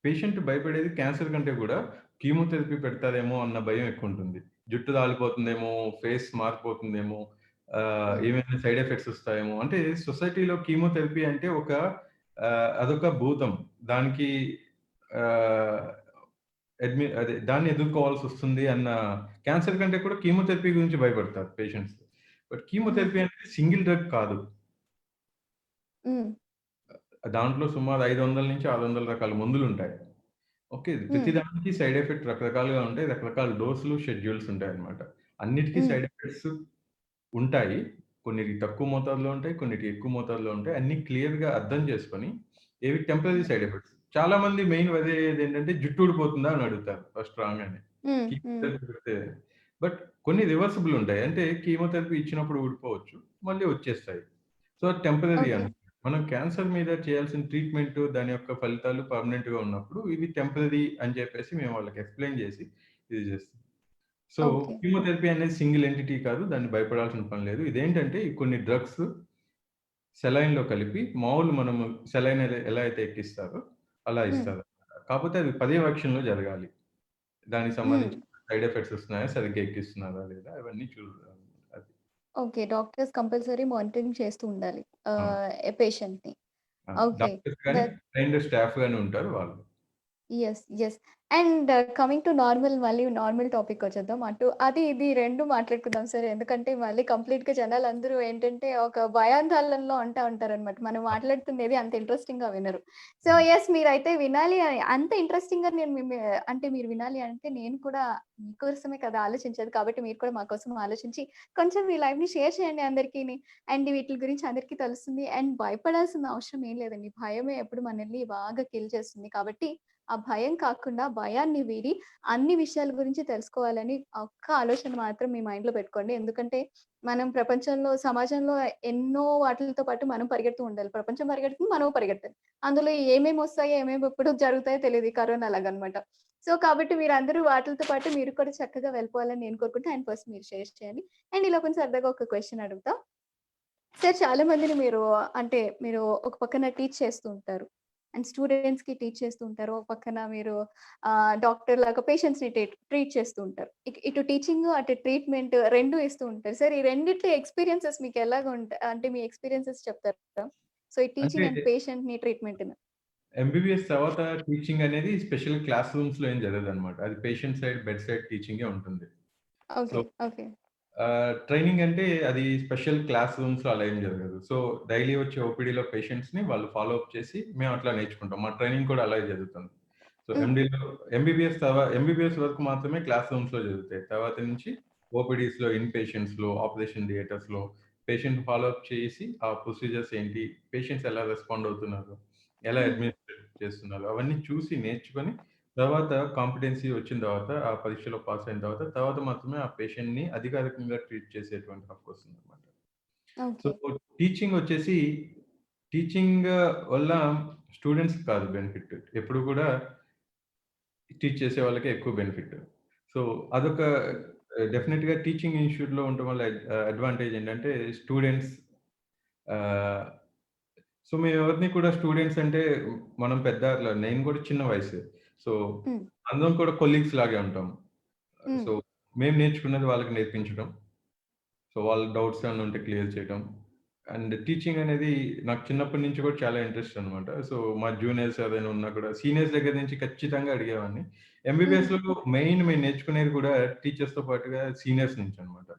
పేషెంట్ భయపడేది క్యాన్సర్ కంటే గూడా కీమోథెరపీ పెడతారేమో అన్న భయం ఎక్కువుంటుంది. జుట్టు రాలిపోతుందేమో, ఫేస్ మారిపోతుందేమో, హ్మ్. ఏమైనా సైడ్ ఎఫెక్ట్స్ ఒస్తాయేమో. అంటే సొసైటీలో కీమోథెరపీ అంటే అదొక భూతం. దానికి ఆహ్, అదే దాన్ని ఎదుర్కోవాల్సొస్తుంది అన్న క్యాన్సర్ కంటే కూడా కీమోథెరపీ గురించి భయపడతారు పేషెంట్స్. బట్ కీమోథెరపీ హుహు. అనేది సింగిల్ డ్రగ్ కాదు. హ్మ్. దాంట్లో సుమారు 500-600 రకాల మందులుంటాయి. ఓకే. ప్రతి హ్మ్. దానికి సైడ్ ఎఫెక్ట్ రకరకాలుగా ఉంటాయి. రకరకాల డోసులు, షెడ్యూల్స్ ఉంటాయన్నమాట. అన్నిటికి హ్మ్. సైడ్ ఎఫెక్ట్స్ ఉంటాయి. కొన్నిటికి తక్కువ మోతాదులో ఉంటాయి. కొన్నిటికి ఎక్కువ మోతాదులో ఉంటాయి. అన్నీ క్లియర్‌గా అర్థం చేసుకొని, ఏవి టెంపరరీ సైడ్ ఎఫెక్ట్స్. చాలామంది మెయిన్ వదిలేదేంటంటే జుట్టు ఊడిపోతుందా అని అడుగుతారు ఫస్ట్ రాంగానే. హ్మ్. హ్మ్. కీమోథెరపీ పెడితే బట్ కొన్ని రివర్సిబుల్ ఉంటాయి. అంటే కీమోథెరపీ ఇచ్చినప్పుడు ఊడిపోవచ్చు. మళ్ళీ వచ్చేస్తాయి. సో, అది టెంపరరీ ఓకే. అన్నమాట. మనం క్యాన్సర్ మీద చేయాల్సిన ట్రీట్మెంట్ దాని యొక్క ఫలితాలు పర్మనెంట్‌గా ఉన్నప్పుడు ఇవి టెంపరరీ అని చెప్పేసి మేము వాళ్ళకి ఎక్స్‌ప్లెయిన్ చేసి ఇది చేస్తాం. So, okay. కీమోథెరపీ అనేది సింగిల్ ఎంటిటీ కాదు. దాన్ని భయపడాల్సిన పని లేదు. ఇదేంటంటే ఈ కొన్ని డ్రగ్స్ సెలైన్‌లో కలిపి మామూలు మనము సెలైన్ ఎలా అయితే ఎక్కిస్తారో అలా హ్మ్. ఇస్తారు. కాకపోతే అది పర్యవేక్షణలో జరగాలి. దానికి హ్మ్. సంబంధించి సైడ్ ఎఫెక్ట్స్ వస్తున్నాయా? సరిగ్గా ఎక్కిస్తున్నారా లేదా? అవన్నీ అది. ఓకే. డాక్టర్స్ కంపల్సరీ మానిటరింగ్ చేస్తూ ఉండాలి. అవును. పేషెంట్‌ని. ఓకే. డాక్టర్స్ గాని, దట్ ట్రైన్డ్ స్టాఫ్ గాని ఉంటారు వాళ్ళు. Yes. Yes. And coming to normal మళ్ళీ నార్మల్ టాపిక్‌కొచ్చేద్దాం. అది ఇది 2 మాట్లాడుకుందాం సార్. ఎందుకంటే మళ్ళీ కంప్లీట్‌గా జనాలందరూ ఏంటంటే ఒక భయాందోళనలో ఉంటారనమాట. మనం మాట్లాడుతున్నది అంత ఇంట్రెస్టింగ్‌గా వినరు. సో, అవును. యెస్ మీరైతే వినాలి అని అంత ఇంట్రెస్టింగ్‌గా నేను అంటే మీరు వినాలి అంటే నేను కూడా మీకోసమే కదా ఆలోచించేది. కాబట్టి మీరు కూడా మా కోసం ఆలోచించి కొంచెం మీ లైఫ్‌ని షేర్ చేయండి అందరికిని. అండ్ వీటిల గురించి అందరికీ తెలుస్తుంది. అండ్ భయపడాల్సిన అవసరం ఏం లేదండి. భయమే ఎప్పుడు మనల్ని బాగా కిల్ చేస్తుంది. కాబట్టి ఆ భయం కాకుండా భయాన్ని వీడి అన్ని విషయాల గురించి తెలుసుకోవాలని ఒక్క ఆలోచన మాత్రం మీ మైండ్‌లో పెట్టుకోండి. ఎందుకంటే మనం ప్రపంచంలో, సమాజంలో ఎన్నో వాటిలతో పాటు మనం పరిగెడుతూ ఉండాలి. ప్రపంచం పరిగెడుతుంది, మనం పరిగెత్తాలి. అందులో ఏమేమొస్తాయో, ఏమేమి ఎప్పుడు జరుగుతాయో తెలీదు. ఈ కరోనా లాగనమాట. సో, కాబట్టి మీరందరూ వాటిలతో పాటు మీరు కూడా చక్కగా వెళ్ళిపోవాలని నేను కోరుకుంటా. అండ్ ఫస్ట్ మీరు షేర్ చేయండి. అండ్ ఇలా కొంచెం సరదాగా ఒక క్వెషన్ అడుగుతా. సార్ చాలా మందిని మీరు ఒక పక్కన టీచ్ చేస్తూ ఉంటారు. అండ్ స్టూడెంట్స్‌కి టీచ్ చేస్తూ ఉంటారు. ఒక పక్కన మీరు డాక్టర్‌లాగా పేషెంట్స్‌ని ట్రీట్ చేస్తూ ఉంటారు. ఇటు టీచింగ్, అటు ట్రీట్‌మెంట్ 2 ఇస్తూ ఉంటారు. సార్ ఈ రెండిట్లో ఎక్స్‌పీరియన్సెస్ మీకెలాగా అంటే మీ ఎక్స్‌పీరియన్సెస్ చెప్తారా? సో, ఈ అంటే టీచింగ్ అండ్ పేషెంట్‌ని ట్రీట్‌మెంట్‌ని. ఎంబీబీఎస్ తర్వాత టీచింగ్ అనేది స్పెషల్ క్లాస్ రూమ్స్‌లో ఏం జరగదనమాట. అది పేషెంట్ సైడ్, బెడ్ సైడ్ టీచింగే ఉంటుంది. So, okay. ఓకే. ట్రైనింగ్ అంటే అది స్పెషల్ క్లాస్ రూమ్స్‌లో అలా ఏం జరగదు. సో, డైలీ వచ్చే ఓపీడీలో పేషెంట్స్‌ని వాళ్ళు ఫాలో అప్ చేసి మేము అట్లా నేర్చుకుంటాం. మా ట్రైనింగ్ కూడా అలాగే జరుగుతుంది. సో, హ్మ్. ఎంబీబీఎస్ వరకు మాత్రమే క్లాస్ రూమ్స్‌లో జరుగుతాయి. తర్వాత నుంచి ఓపీడీస్‌లో, ఇన్ పేషెంట్స్‌లో, ఆపరేషన్ థియేటర్స్‌లో పేషెంట్ ఫాలో అప్ చేసి ఆ ప్రొసీజర్స్ ఏంటి? పేషెంట్స్ ఎలా రెస్పాండ్ అవుతున్నారు? ఎలా హ్మ్. అడ్మినిస్ట్రేట్ చేస్తున్నారు? అవన్నీ చూసి నేర్చుకొని తర్వాత కాంపిటెన్సీ వచ్చిన తర్వాత, ఆ పరీక్షలో పాస్ అయిన తర్వాత మాత్రమే ఆ పేషెంట్‌ని అధికారికంగా ట్రీట్ చేసేటువంటి హక్కొస్తుందనమాట. So, okay. టీచింగొచ్చేసి టీచింగ్ వల్ల స్టూడెంట్స్‌కి కాదు బెనిఫిట్. ఎప్పుడు కూడా టీచ్ చేసే వాళ్ళకే ఎక్కువ బెనిఫిట్. సో, అదొక డెఫినిట్‌గా టీచింగ్ ఇన్‌స్టిట్యూట్‌లో ఉండటం వల్ల అడ్వాంటేజ్ ఏంటంటే స్టూడెంట్స్ ఆహ్, సో, మేమెవరిని కూడా స్టూడెంట్స్ అంటే మనం నేను కూడా చిన్న వయసే. సో, హ్మ్. అందరం కూడా కొలీగ్స్ లాగే ఉంటాం. హ్మ్. సో, మేము నేర్చుకున్నది వాళ్ళకి నేర్పించడం. సో, వాళ్ళ డౌట్స్ ఏమన్నా ఉంటే క్లియర్ చేయడం. అండ్ టీచింగ్ అనేది నాకు చిన్నప్పటి నుంచి కూడా చాలా ఇంట్రెస్ట్ అనమాట. సో, మా జూనియర్స్ ఎవరైనా ఉన్నా కూడా సీనియర్స్ దగ్గర నుంచి ఖచ్చితంగా అడిగేవాడిని. హ్మ్. ఎంబీబీఎస్‌లో మెయిన్ మేము నేర్చుకునేది కూడా టీచర్స్‌తో పాటుగా సీనియర్స్ నుంచి అనమాట.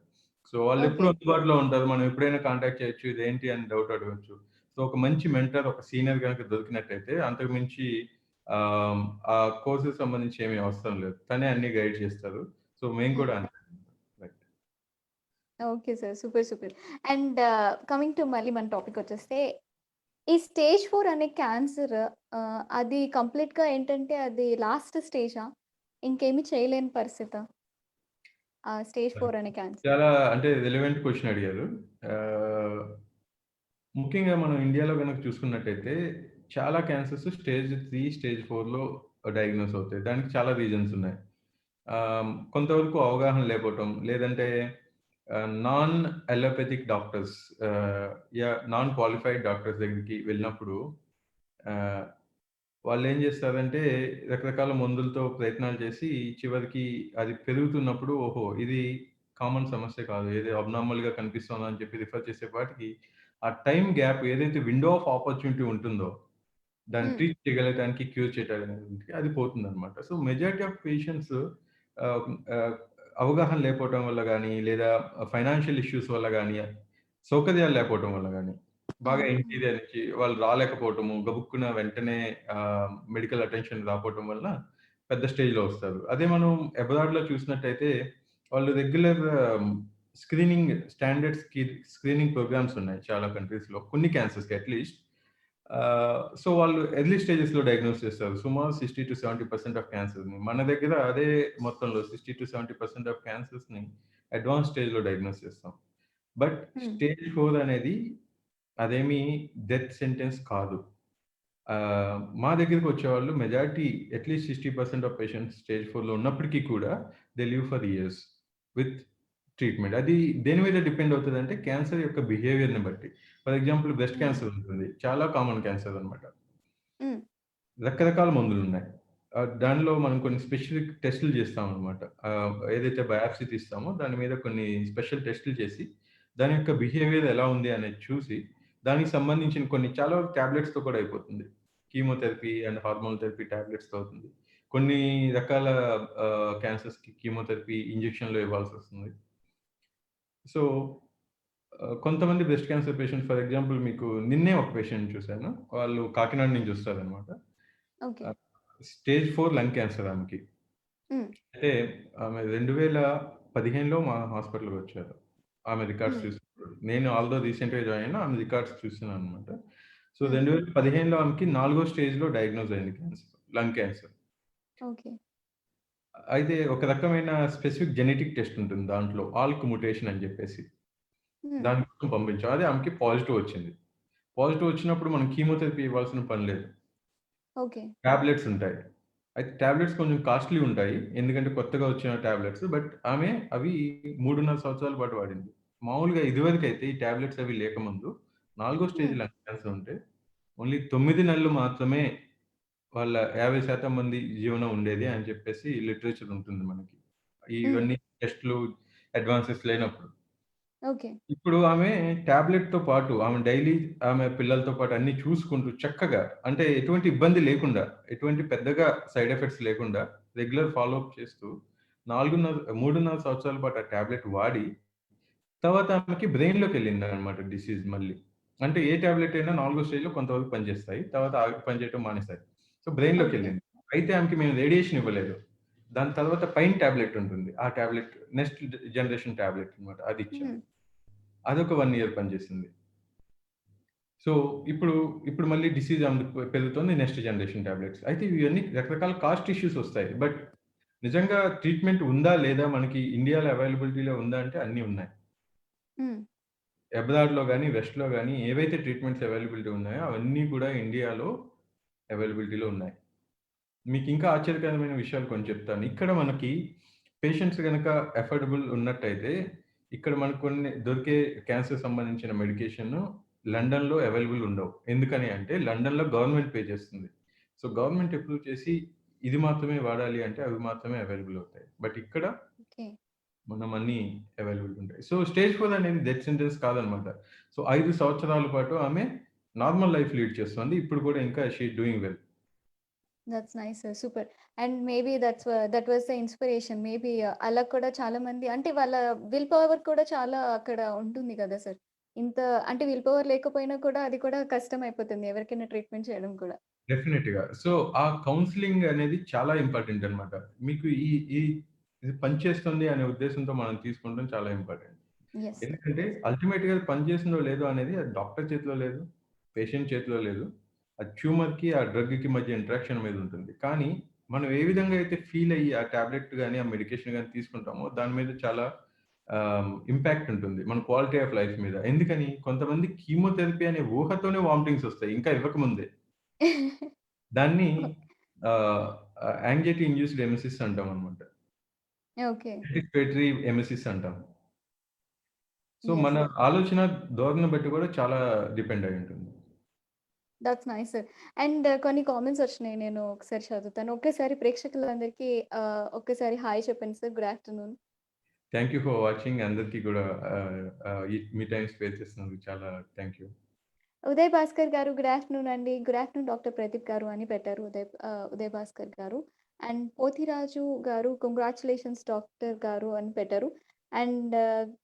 సో, వాళ్ళెప్పుడు ఓకే. అందుబాటులో ఉంటారు. మనం ఎప్పుడైనా కాంటాక్ట్ చేయొచ్చు. ఇదేంటి అని డౌట్ అడగొచ్చు. సో, ఒక మంచి మెంటర్, ఒక సీనియర్ గనుక దొరికినట్టయితే అంతకు మించి ఆహ్, ఆ కోర్స్‌కి సంబంధించి ఏమి అవసరం లేదు. తనే అన్నీ గైడ్ చేస్తారు. సో, మేము హ్మ్. కూడా అంతే. Right. Okay sir. Super. Super. And coming to మళ్ళీ మన టాపికొచ్చేస్తే ఈ స్టేజ్ 4 అనే క్యాన్సర్ అది కంప్లీట్‌గా ఏంటంటే అది లాస్ట్ స్టేజా? ఇంకేమి చేయలేని పరిస్థితా? ఆ స్టేజ్ 4 అనే క్యాన్సర్. చాలా అంటే రిలవెంట్ క్వెషన్ అడిగారు. ఆహ్, ముఖ్యంగా మనం ఇండియాలో గనక చూసుకున్నట్టయితే చాలా క్యాన్సర్స్ స్టేజ్ 3, స్టేజ్ 4లో డయాగ్నోస్ అవుతాయి. దానికి చాలా రీజన్స్ ఉన్నాయి. కొంతవరకు అవగాహన లేకపోవటం, లేదంటే non allopathic doctors non qualified doctors దగ్గరికి వెళ్ళినప్పుడు ఆహ్, వాళ్ళేం జేస్తారంటే రకరకాల మందులతో ప్రయత్నాలు చేసి చివరికి అది పెరుగుతున్నప్పుడు ఓహో! ఇది కామన్ సమస్య కాదు. ఏదో అబ్నార్మల్‌గా కనిపిస్తోందని చెప్పి రిఫర్ చేసేపాటికి ఆ టైమ్ గ్యాప్ ఏదైతే విండో ఆఫ్ ఆపర్చునిటీ ఉంటుందో దాన్ని హ్మ్. ట్రీట్ చేయగలగడానికి, క్యూర్ చేయడానికి అది పోతుందనమాట. సో, మెజారిటీ ఆఫ్ పేషెంట్స్ ఆహ్, ఆహ్, అవగాహన లేకపోవటం వల్ల గానీ, లేదా ఫైనాన్షియల్ ఇష్యూస్ వల్ల గానీ, సౌకర్యాలు లేకపోవటం వల్ల గానీ, బాగా అవును. అవును. ఇంటీరియర్ నుంచి వాళ్ళు రాలేకపోవటము, గబుక్కున వెంటనే మెడికల్ అటెన్షన్ రాకపోవటం వల్ల పెద్ద స్టేజ్‌లో వస్తారు. అదే మనం అబ్రాడ్‌లో చూసినట్టయితే వాళ్ళు రెగ్యులర్ స్టాండర్డ్ స్క్రీనింగ్ ప్రోగ్రామ్స్ ఉన్నాయి చాలా కంట్రీస్‌లో. కొన్ని క్యాన్సర్స్‌కి అట్‌లీస్ట్. సో, వాళ్ళు ఎర్లీ స్టేజెస్‌లో డయాగ్నోస్ చేస్తారు. సుమారు 60-70% ఆఫ్ క్యాన్సర్‌ని. మన దగ్గర అదే మొత్తంలో 60-70% ఆఫ్ క్యాన్సర్స్‌ని అడ్వాన్స్ స్టేజ్‌లో డయాగ్నోస్ చేస్తాం. But hmm. స్టేజ్ 4 అనేది అదేమీ డెత్ సెంటెన్స్ కాదు. మా దగ్గరికొచ్చేవాళ్ళు మెజారిటీ అట్‌లీస్ట్ 60% ఆఫ్ పేషెంట్స్ స్టేజ్ 4లో ఉన్నప్పటికీ కూడా they live for years with treatment. అది దేని మీద డిపెండ్ అవుతదంటే క్యాన్సర్ యొక్క బిహేవియర్‌ని బట్టి. For example breast hmm. Cancer ఉంటుంది. చాలా కామన్ క్యాన్సర్ అన్నమాట. హ్మ్. రకరకాల మందులున్నాయి. దానిలో మనం కొన్ని స్పెసిఫిక్ టెస్టులు చేస్తామనమాట. ఏదైతే బయాప్సీ తీస్తామో దాని మీద కొన్ని స్పెషల్ టెస్టులు చేసి, దాని యొక్క బిహేవియర్ ఎలా ఉంది అనేది చూసి, దానికి సంబంధించిన కొన్ని చాలా వరకు టాబ్లెట్స్‌తో కూడా అయిపోతుంది. కీమోథెరపీ అండ్ హార్మోన్ థెరపీ టాబ్లెట్స్‌తో అవుతుంది. కొన్ని రకాల క్యాన్సర్స్‌కి కీమోథెరపీ ఇంజెక్షన్‌లు ఇవ్వాల్సొస్తుంది. సో, కొంతమంది breast cancer patients for example మీకు నిన్నే ఒక పేషెంట్ చూసాను. వాళ్ళు కాకినాడ నుంచి వస్తారనమాట. ఓకే. స్టేజ్ 4 లంగ్ క్యాన్సర్ ఆమెకి. హ్మ్. అంటే ఆమె 2015లో మా హాస్పిటల్‌కొచ్చారు. ఆమె రికార్డ్స్ హ్మ్. చూసినప్పుడు. నేను ఆల్‌దో రీసెంట్‌గా జాయిన్ అయినా ఆమె రికార్డ్స్ చూస్తున్నాననమాట. సో, హ్మ్. 2015లో ఆమెకి 4 స్టేజ్‌లో డయాగ్నోస్ అయింది క్యాన్సర్. Lung cancer. ఓకే. అయితే ఒక రకమైన స్పెసిఫిక్ జెనెటిక్ టెస్ట్ ఉంటుంది దాంట్లో. ఆల్క్ మ్యుటేషన్ అని చెప్పేసి. హ్మ్. దాని కోసం పంపించాం. అది ఆమెకి పాజిటివ్ వచ్చింది. పాజిటివ్ వచ్చినప్పుడు మనం కీమోథెరపీ ఇవ్వాల్సిన పని లేదు. ఓకే. టాబ్లెట్స్ ఉంటాయి. అయితే టాబ్లెట్స్ కొంచెం కాస్ట్‌లీ ఉంటాయి. ఎందుకంటే కొత్తగా వచ్చిన టాబ్లెట్స్. బట్ ఆమె అవి 3.5 సంవత్సరాల పాటు వాడింది. మామూలుగా ఇదివరకైతే ఈ టాబ్లెట్స్ అవి లేకముందు 4 స్టేజ్ హ్మ్. లంగ్ క్యాన్సర్ ఉంటే ఓన్లీ 9 నెలలు మాత్రమే వాళ్ళ 50% మంది జీవనం ఉండేది అని చెప్పేసి లిటరేచర్ ఉంటుంది మనకి. హ్మ్. ఇవన్నీ టెస్ట్‌లు అడ్వాన్సెస్ లేనప్పుడు. ఓకే. ఇప్పుడు ఆమె టాబ్లెట్‌తో పాటు ఆమె డైలీ ఆమె పిల్లలతో పాటు అన్నీ చూసుకుంటూ చక్కగా అంటే ఎటువంటి ఇబ్బంది లేకుండా, ఎటువంటి పెద్దగా సైడ్ ఎఫెక్ట్స్ లేకుండా రెగ్యులర్ ఫాలో అప్ చేస్తూ 3.5 సంవత్సరాల పాటు ఆ టాబ్లెట్ వాడి తర్వాత ఆమెకి బ్రెయిన్‌లోకెళ్ళిందనమాట డిసీజ్ మళ్ళీ. అంటే ఏ టాబ్లెట్ అయినా నాలుగో స్టేజ్‌లో కొంతవరకు పనిచేస్తాయి. తర్వాత పనిచేయటం మానేస్తాయి. So, okay. బ్రెయిన్‌లోకెళ్ళింది. అయితే ఆమెకి మేము రేడియేషన్ ఇవ్వలేదు. దాని తర్వాత పైన టాబ్లెట్ ఉంటుంది. ఆ టాబ్లెట్ నెక్స్ట్ జనరేషన్ టాబ్లెట్ అన్నమాట అదిచ్చాం. హ్మ్. అదొక 1 ఇయర్ పనిచేసింది. సో, ఇప్పుడు, ఇప్పుడు మళ్ళీ డిసీజ్ ఆమెది పెరుగుతుంది. Next generation tablets. అయితే ఇవన్నీ రకరకాల కాస్ట్ ఇష్యూస్ ఒస్తాయి. బట్ నిజంగా ట్రీట్మెంట్ ఉందా? లేదా? మనకి ఇండియాలో అవైలబిలిటీలో ఉందా? అంటే అన్నీ ఉన్నాయి. హ్మ్. అబ్రాడ్‌లో గాని, వెస్ట్‌లో గాని ఏవైతే ట్రీట్మెంట్స్ అవైలబిలిటీ ఉన్నాయో అవన్నీ కూడా ఇండియాలో అవైలబిలిటీలో ఉన్నాయి. మీకింకా ఆశ్చర్యకరమైన విషయాలు కొన్ని చెప్తాను. ఇక్కడ మనకి పేషెంట్స్ గనక అఫోర్డబుల్ ఉన్నట్టయితే, ఇక్కడ మనకు కొన్ని దొరికే క్యాన్సర్ సంబంధించిన మెడికేషన్ లండన్‌లో అవైలబుల్ ఉండవు. ఎందుకని అంటే లండన్‌లో గవర్నమెంట్ పే చేస్తుంది. సో, గవర్నమెంట్ అప్రూవ్ చేసి ఇది మాత్రమే వాడాలి అంటే అవి మాత్రమే అవైలబుల్ అవుతాయి. బట్ ఇక్కడ ఓకే. మనం అన్నీ అవైలబుల్ ఉంటాయి. సో, స్టేజ్ 4 అనేది డెత్ సెంటెన్స్ కాదనమాట. సో, 5 సంవత్సరాల పాటు ఆమె నార్మల్ లైఫ్ లీడ్ చేస్తుంది. ఇప్పుడు కూడా ఇంకా she is doing well. That's nice sir. Super. And maybe that was the inspiration. Maybe అలా కూడా చాలా మంది అంటే వాళ్ళ విల్ పవర్ కూడా చాలా అక్కడ ఉంటుంది కదా సార్. ఇంత అంటే విల్ పవర్ లేకపోయినా కూడా అది కూడా కష్టమైపోతుంది ఎవరికైనా ట్రీట్మెంట్ చేయడం కూడా. డెఫినిట్‌గా. సో, ఆ కౌన్సెలింగ్ అనేది చాలా ఇంపార్టెంట్ అనమాట. మీకు ఈ ఈ ఇది పనిచేస్తుంది అనే ఉద్దేశంతో మనం తీసుకోవడం చాలా ఇంపార్టెంట్. Yes sir. ఎందుకంటే యెస్. అల్టిమేట్‌గా అది పనిచేసిందో లేదో అనేది అది డాక్టర్ చేతిలో లేదు. పేషెంట్ చేతిలో లేదు. ఆ ట్యూమర్‌కి, ఆ డ్రగ్‌కి మధ్య ఇంటరాక్షన్ మీద ఉంటుంది. కానీ మనం ఏ విధంగా అయితే ఫీల్ అయ్యి ఆ టాబ్లెట్ గాని, ఆ మెడికేషన్ గాని తీసుకుంటామో దాని మీద చాలా ఇంపాక్ట్ ఉంటుంది. మన క్వాలిటీ ఆఫ్ లైఫ్ మీద. ఎందుకని కొంతమంది కీమోథెరపీ అనే ఊహతోనే వామిటింగ్స్ వస్తాయి. ఇంకా ఇవ్వకముందే. దాన్ని ఆహ్, యాంక్సైటీ ఇండ్యూస్డ్ ఎమిసిస్ అంటామనమాట. ఓకే. యాంటిసిపేటరీ ఎమిసిస్ అంటాం. So, yes. మన ఆలోచన ధోరణి బట్టి కూడా చాలా డిపెండ్ అయి ఉంటుంది. That's nice sir. అండ్ కొన్ని కామెంట్స్ వచ్చినాయి. నేను ఒకసారి చదువుతాను. ఒకేసారి ప్రేక్షకులందరికీ ఒక్కసారి హాయ్ చెప్పండి sir. Good afternoon. Thank you for watching. అందరికీ కూడా మీ టైమ్ స్పేర్ చేసినందుకు చాలా థాంక్ యూ. ఉదయ్ భాస్కర్ గారు గుడ్ ఆఫ్టర్‌నూన్ అండి. గుడ్ ఆఫ్టర్‌నూన్ డాక్టర్ ప్రదీప్ గారు అని పెట్టారు ఉదయ్ భాస్కర్ గారు. అండ్ పోతిరాజు గారు కంగ్రాచ్యులేషన్స్ డాక్టర్ గారు అని పెట్టారు. అండ్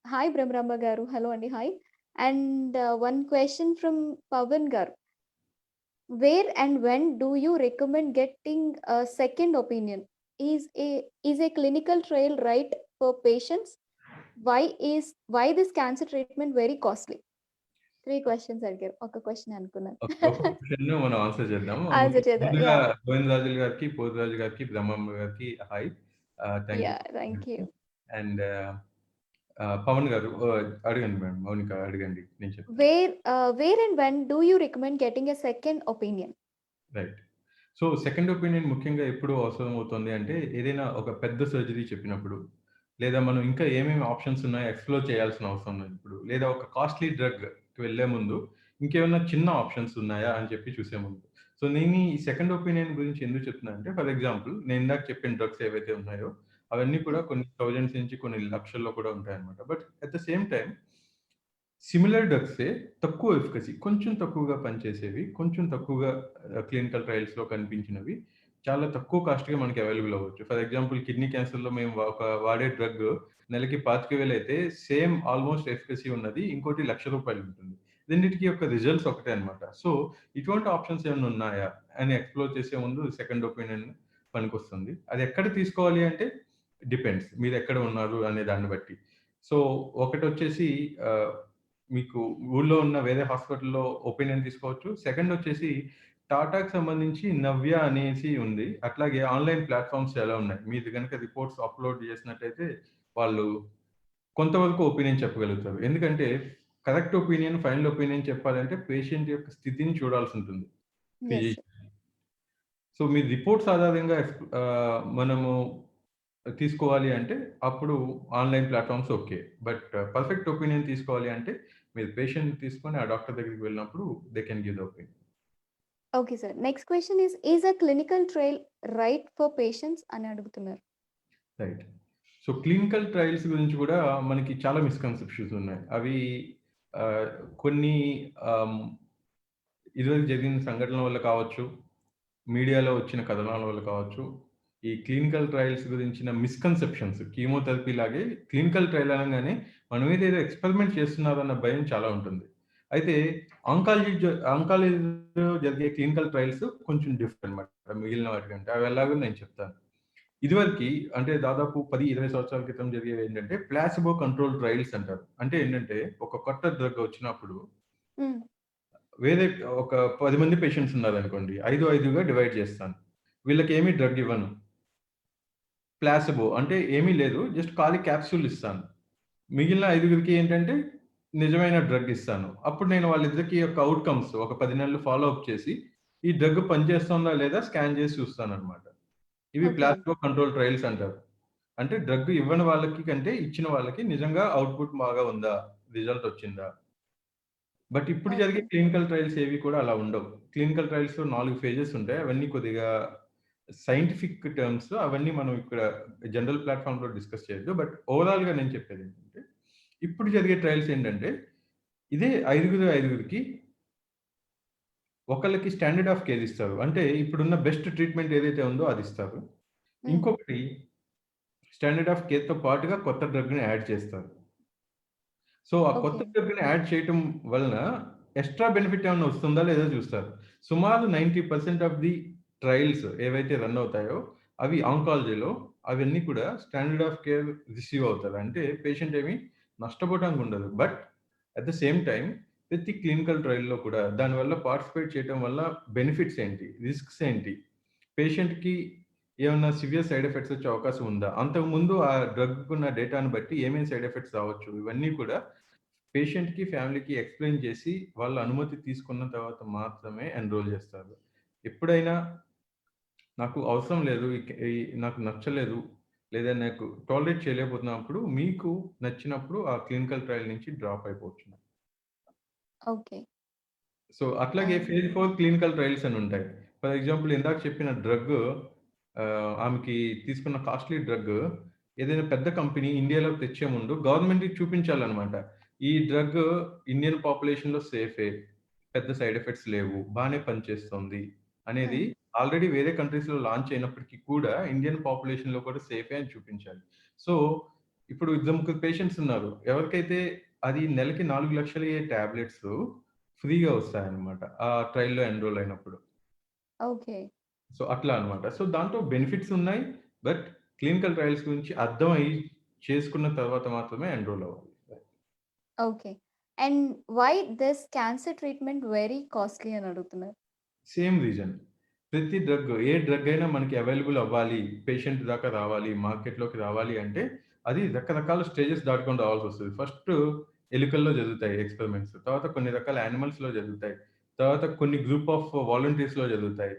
హాయ్ బ్రహ్మరాంబ గారు. హలో అండి. Hi. And one question from Pavan గారు. Where and when do you recommend getting a second opinion? Is a clinical trial right for patients? Why this cancer treatment very costly? 3 questions అడిగారు. ఒక క్వెషన్ అనుకున్నాను. ఓకే. ఒక్కొక్క క్వెషన్ మనం ఆన్సర్ చేద్దాము. ఆన్సర్ చేద్దాం. ముందుగా యాహ్! గోవిందరాజులు గారికి, పోతురాజు గారికి, బ్రహ్మమ్మ గారికి hi. Thank you. Yeah! Thank you. And Pavan గారు అడగండి మేడం. మౌనిక అడగండి. నేను చెప్తాను. Where and when do you recommend getting a second opinion? Right. So, second opinion ముఖ్యంగా ఎప్పుడు అవసరం అవుతుంది అంటే, ఏదైనా ఒక పెద్ద సర్జరీ చెప్పినప్పుడు, లేదా మనం ఇంకా ఏమేమి ఆప్షన్స్ ఉన్నాయో ఎక్స్‌ప్లోర్ చేయాల్సిన అవసరం ఉన్నప్పుడు, లేదా ఒక కాస్ట్‌లీ డ్రగ్‌కి వెళ్ళే ముందు, ఇంకేమన్నా చిన్న ఆప్షన్స్ ఉన్నాయా అని చెప్పి చూసే ముందు. సో నేను ఈ సెకండ్ ఒపీనియన్ గురించి ఎందుకు చెప్తున్నా అంటే ఫర్ ఎగ్జాంపుల్ నేను ఇందాక చెప్పిన డ్రగ్స్ ఏవైతే ఉన్నాయో అవన్నీ కూడా హ్మ్. కొన్ని థౌజండ్స్ నుంచి కొన్ని లక్షల్లో కూడా ఉంటాయన్నమాట. But at the same time similar డ్రగ్సే తక్కువ ఎఫికసీ కొంచెం తక్కువగా పనిచేసేవి, కొంచెం తక్కువగా క్లినికల్ ట్రయల్స్‌లో కనిపించినవి చాలా తక్కువ కాస్ట్‌గా మనకి అవైలబుల్ అవ్వచ్చు. ఫర్ ఎగ్జాంపుల్ కిడ్నీ క్యాన్సర్‌లో మేము వాడే డ్రగ్ నెలకి 25,000 అయితే సేమ్ ఆల్‌మోస్ట్ ఎఫికసీ ఉన్నది ఇంకోటి రూ. 1,00,000 ఉంటుంది. రెండిటికి యొక్క రిజల్ట్స్ ఒకటే అన్నమాట. సో, ఇటువంటి ఆప్షన్స్ ఏమన్నా ఉన్నాయా అని ఎక్స్‌ప్లోర్ చేసే ముందు సెకండ్ ఒపీనియన్ పనికొస్తుంది. అది ఎక్కడ తీసుకోవాలి అంటే డిపెండ్స్. మీరెక్కడ ఉన్నారు అనే దాన్ని బట్టి. సో, ఒకటొచ్చేసి ఆహ్ మీకు ఊర్లో ఉన్న వేరే హాస్పిటల్‌లో ఒపీనియన్ తీసుకోవచ్చు. సెకండ్ వచ్చేసి టాటాకి సంబంధించి 'నవ్య' అనేసి ఉంది. అట్లాగే ఆన్‌లైన్ ప్లాట్‌ఫార్మ్స్ చాలా ఉన్నాయి. మీది గనుక రిపోర్ట్స్ అప్‌లోడ్ చేసినట్టయితే వాళ్ళు కొంతవరకు ఒపీనియన్ చెప్పగలుగుతారు. ఎందుకంటే కరెక్ట్ ఒపీనియన్, ఫైనల్ ఒపీనియన్ చెప్పాలంటే పేషెంట్ యొక్క స్థితిని చూడాల్సుంటుంది యెస్. ఫిజిషియన్. సో, మీ రిపోర్ట్స్ ఆధారంగా మనము తీసుకోవాలి అంటే అప్పుడు online platforms okay. But perfect opinion తీసుకోవాలి అంటే మీరు పేషెంట్‌ని తీసుకొని ఆ డాక్టర్ దగ్గరికి వెళ్ళినప్పుడు they can give the opinion. Okay sir. Next question is a clinical trial right for patients అని అడుగుతున్నారు. రైట్. సో, క్లినికల్ ట్రయల్స్ గురించి కూడా మనకి చాలా మిస్‌కన్సెప్షన్స్ ఉన్నాయి. అవి ఆహ్, కొన్ని ఆహ్, ఇదివరకు జరిగిన సంఘటనల వల్ల కావచ్చు, మీడియాలో వచ్చిన కథనాల వల్ల కావచ్చు, ఈ క్లినికల్ ట్రయల్స్ గురించిన మిస్‌కన్సెప్షన్స్ కీమోథెరపీ లాగే క్లినికల్ ట్రయల్ అనంగానే మన మీద ఏదో ఎక్స్‌పెరిమెంట్ చేస్తున్నారన్న భయం చాలా ఉంటుంది. అయితే ఆంకాలజీలో జరిగే క్లినికల్ ట్రయల్స్ కొంచెం డిఫరెంట్ అన్నమాట మిగిలిన వాటికంటే. అవి ఎలాగో నేను చెప్తాను. ఇదివరకి అంటే దాదాపు 10, 20 సంవత్సరాల క్రితం జరిగేవేంటంటే ప్లాసిబో కంట్రోల్ ట్రయల్స్ అంటారు. అంటే ఏంటంటే ఒక కొత్త డ్రగ్ వచ్చినప్పుడు హ్మ్. వేరే ఒక 10 మంది పేషెంట్స్ ఉన్నారనుకోండి. 5, 5గా డివైడ్ చేస్తాను. వీళ్ళకేమి డ్రగ్ ఇవ్వను. ప్లాసిబో అంటే ఏమీ లేదు. జస్ట్ ఖాళీ క్యాప్సూల్ ఇస్తాను. మిగిలిన 5గురికి ఏంటంటే నిజమైన డ్రగ్ ఇస్తాను. అప్పుడు నేను వాళ్ళిద్దరికీ యొక్క ఔట్‌కమ్స్ ఒక 10 నెలలు ఫాలో అప్ చేసి, ఈ డ్రగ్ పనిచేస్తుందా లేదా స్కాన్ చేసి చూస్తాననమాట. ఇవి ఓకే. ప్లాసిబో కంట్రోల్ ట్రయల్స్ అంటారు. అంటే డ్రగ్ ఇవ్వని వాళ్ళకి కంటే ఇచ్చిన వాళ్ళకి నిజంగా అవుట్‌పుట్ బాగా ఉందా? రిజల్ట్ వచ్చిందా? బట్ ఇప్పుడు జరిగే ఓకే. క్లినికల్ ట్రయల్స్ ఏవి కూడా అలా ఉండవు. క్లినికల్ ట్రయల్స్‌లో 4 ఫేజెస్ ఉంటాయి. అవన్నీ కొద్దిగా సైంటిఫిక్ టర్మ్స్ అవన్నీ మనం ఇక్కడ జనరల్ ప్లాట్‌ఫార్మ్‌లో డిస్కస్ చేయొద్దు. బట్ ఓవరాల్‌గా నేను చెప్పేదేంటంటే, ఇప్పుడు జరిగే ట్రయల్స్ ఏంటంటే, ఇదే ఐదుగురికి ఒకళ్ళకి స్టాండర్డ్ ఆఫ్ కేర్ ఇస్తారు. అంటే ఇప్పుడున్న బెస్ట్ ట్రీట్మెంట్ ఏదైతే ఉందో అది ఇస్తారు. హ్మ్. ఇంకొకటి స్టాండర్డ్ ఆఫ్ కేర్‌తో పాటుగా కొత్త డ్రగ్‌ని యాడ్ చేస్తారు. సో, ఆ కొత్త ఓకే. డ్రగ్‌ని యాడ్ చేయటం వలన ఎక్స్‌ట్రా బెనిఫిట్ ఏమన్నా వస్తుందా లేదా చూస్తారు. సుమారు 90% ఆఫ్ ది ట్రయల్స్ ఏవైతే రన్ అవుతాయో అవి ఆంకాలజీలో అవన్నీ కూడా స్టాండర్డ్ ఆఫ్ కేర్ రిసీవ్ అవుతారు. అంటే పేషెంట్ ఏమి నష్టపోవడానికి ఉండదు. But at the same time ప్రతి క్లినికల్ ట్రయల్‌లో కూడా దానివల్ల పార్టిసిపేట్ చేయటం వల్ల బెనిఫిట్స్ ఏంటి? రిస్క్స్ ఏంటి? పేషెంట్‌కి ఏమన్నా సివియర్ సైడ్ ఎఫెక్ట్స్ వచ్చే అవకాశం ఉందా? అంతకుముందు ఆ డ్రగ్‌కున్న డేటాను బట్టి ఏమేం సైడ్ ఎఫెక్ట్స్ రావచ్చు? ఇవన్నీ కూడా పేషెంట్‌కి, ఫ్యామిలీకి ఎక్స్‌ప్లెయిన్ చేసి, వాళ్ళ అనుమతి తీసుకున్న తర్వాత మాత్రమే ఎన్రోల్ చేస్తారు. ఎప్పుడైనా నాకు అవసరం లేదు, నాకు నచ్చలేదు, లేదా నాకు టాలరేట్ చేయలేకపోతున్నప్పుడు, మీకు నచ్చినప్పుడు ఆ క్లినికల్ ట్రయల్ నుంచి డ్రాప్ అయిపోవచ్చు. ఓకే. సో, అట్లాగే అండ్ ఫేజ్ 4 క్లినికల్ ట్రయల్స్ అని ఉంటాయి. ఫర్ ఎగ్జాంపుల్ ఇందాక చెప్పిన డ్రగ్ ఆమెకి తీసుకున్న కాస్ట్‌లీ డ్రగ్ ఏదైనా పెద్ద కంపెనీ ఇండియాలోకి తెచ్చే ముందు గవర్నమెంట్‌కి చూపించాలన్నమాట. ఈ డ్రగ్ ఇండియన్ పాపులేషన్‌లో సేఫే. పెద్ద సైడ్ ఎఫెక్ట్స్ లేవు. బానే పనిచేస్తుంది అనేది హ్మ్. ఆల్రెడీ వేరే కంట్రీస్‌లో లాంచ్ అయినప్పటికి కూడా ఇండియన్ పాపులేషన్‌లో కూడా సేఫే అని చూపించాలి. సో, ఇప్పుడు ఇద్దరు ముగ్గురు పేషెంట్స్ ఉన్నారు. ఎవరికైతే అది నెలకి 4,00,000 అయ్యే టాబ్లెట్స్ ఫ్రీగా వస్తాయన్నమాట. ఆ ట్రైల్‌లో ఎన్రోల్ అయినప్పుడు. ఓకే. సో, అట్లా అన్నమాట. సో, దాంట్లో బెనిఫిట్స్ ఉన్నాయి. బట్ క్లినికల్ ట్రయల్స్ గురించి అర్థమయ్యి చేసుకున్న తర్వాత మాత్రమే ఎన్రోల్ అవ్వాలి. Okay. And why this cancer treatment very costly అని అడుగుతున్నారు. Same reason. ప్రతి డ్రగ్ ఏ డ్రగ్ అయినా మనకి అవైలబుల్ అవ్వాలి, పేషెంట్ దాకా రావాలి, మార్కెట్‌లోకి రావాలి అంటే అది రకరకాల స్టేజెస్ దాటుకొని రావాల్సొస్తది. ఫస్ట్ ఎలుకల్లో జరుగుతాయి ఎక్స్‌పెరిమెంట్స్. తర్వాత కొన్ని రకాల యానిమల్స్‌లో జరుగుతాయి. తర్వాత కొన్ని గ్రూప్ ఆఫ్ వాలంటీర్స్‌లో జరుగుతాయి.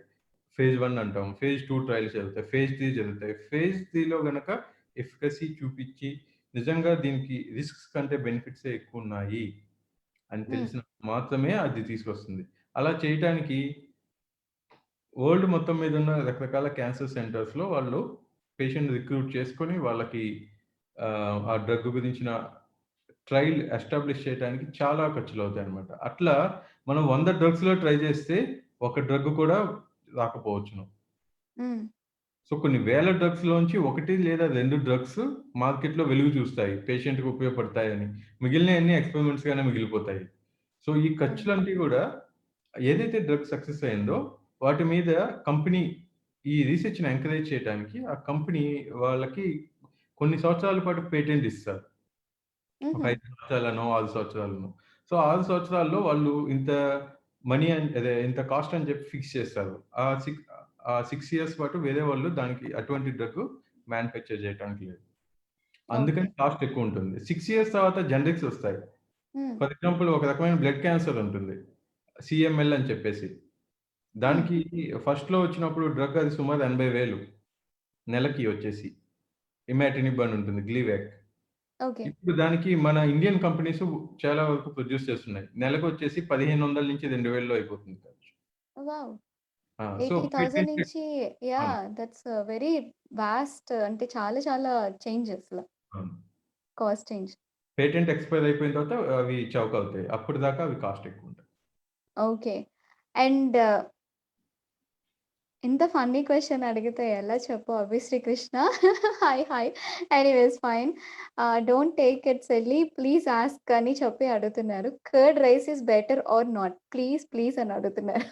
ఫేజ్ 1 అంటాం. ఫేజ్ 2 ట్రయల్స్ జరుగుతాయి. ఫేజ్ 3 జరుగుతాయి. ఫేజ్ 3లో గనక ఎఫికసీ చూపిచ్చి నిజంగా దీనికి రిస్క్స్ కంటే బెనిఫిట్సే ఎక్కువున్నాయి అని హ్మ్. తెలిసినప్పుడు మాత్రమే అది తీసుకొస్తుంది. అలా చేయటానికి వరల్డ్ మొత్తం మీద ఉన్న రకరకాల క్యాన్సర్ సెంటర్స్‌లో వాళ్ళు పేషెంట్ రిక్రూట్ చేసుకొని వాళ్ళకి ఆ డ్రగ్ గురించిన ట్రయల్ ఎస్టాబ్లిష్ చేయడానికి చాలా ఖర్చులవుతాయన్నమాట. అట్లా మనం 100 డ్రగ్స్‌లో ట్రై చేస్తే ఒక డ్రగ్ కూడా రాకపోవచ్చును. హ్మ్. సో, కొన్ని వేల డ్రగ్స్‌లోంచి 1 లేదా 2 డ్రగ్స్ మార్కెట్‌లో వెలుగు చూస్తాయి. పేషెంట్‌కి ఉపయోగపడతాయని. మిగిలినయన్నీ ఎక్స్‌పెరిమెంట్స్‌గానే మిగిలిపోతాయి. సో, ఈ అవును. ఖర్చులన్నీ గూడా ఏదైతే డ్రగ్ సక్సెస్ అయిందో వాటి మీద కంపెనీ ఈ రీసెర్చ్‌ని ఎంకరేజ్ చేయటానికి ఆ కంపెనీ వాళ్ళకి కొన్ని సంవత్సరాల పాటు పేటెంట్ ఇస్తారు. ఒక హుహు. 5 సంవత్సరాలనో, 6 సంవత్సరాలనో. సో, 6 సంవత్సరాల్లో వాళ్ళు ఇంత మనీ అదే ఇంత కాస్ట్ అని చెప్పి ఫిక్స్ చేస్తారు. ఆ 6 ఇయర్స్ పాటు వేరే వాళ్ళు దానికి అటువంటి డ్రగ్ మ్యానుఫ్యాక్చర్ చేయటానికి లేదు. ఓకే. అందుకని కాస్ట్ ఎక్కువుంటుంది. 6 ఇయర్స్ తర్వాత జనరిక్స్ ఒస్తాయి. హ్మ్. ఫర్ ఎగ్జాంపుల్ ఒక రకమైన బ్లడ్ క్యాన్సర్ ఉంటుంది. సీఎంఎల్ అని చెప్పేసి. హ్మ్. దానికి ఫస్ట్‌లో వచ్చినప్పుడు డ్రగ్ అది సుమారు 80,000 నెలకి వచ్చేసి. ఇమాటినిబ్ అని ఉంటుంది. గ్లీవాక్. ఓకే. ఇప్పుడు దానికి మన ఇండియన్ కంపెనీస్ చాలా వరకు ప్రొడ్యూస్ చేస్తున్నాయి. నెలకొచ్చేసి 1500-2000లో అయిపోతుంది ఖర్చు. వావ్! ఆ! సో, 80,000 పేటెంటెడ్ నుంచి అవును. యాహ్! దట్స్ వెరీ వాస్ట్ అంటే చాలా చాలా చేంజ్ అసల. అవును. Cost change. పేటెంట్ ఎక్స్‌పైర్ అయిపోయిన తర్వాత అవి చౌకవుతాయి. అప్పటిదాకా అవి కాస్ట్ ఎక్కువుంటాయి. ఓకే. అండ్ ఇంత ఫన్నీ క్వెషన్ అడిగితే ఎలా చెప్పు Abhi Srikrishna. Hi! Hi! Anyways fine. Don't take it silly. Please ask అని చెప్పి అడుగుతున్నారు. Curd rice is better or not? Please, please అని అడుగుతున్నారు.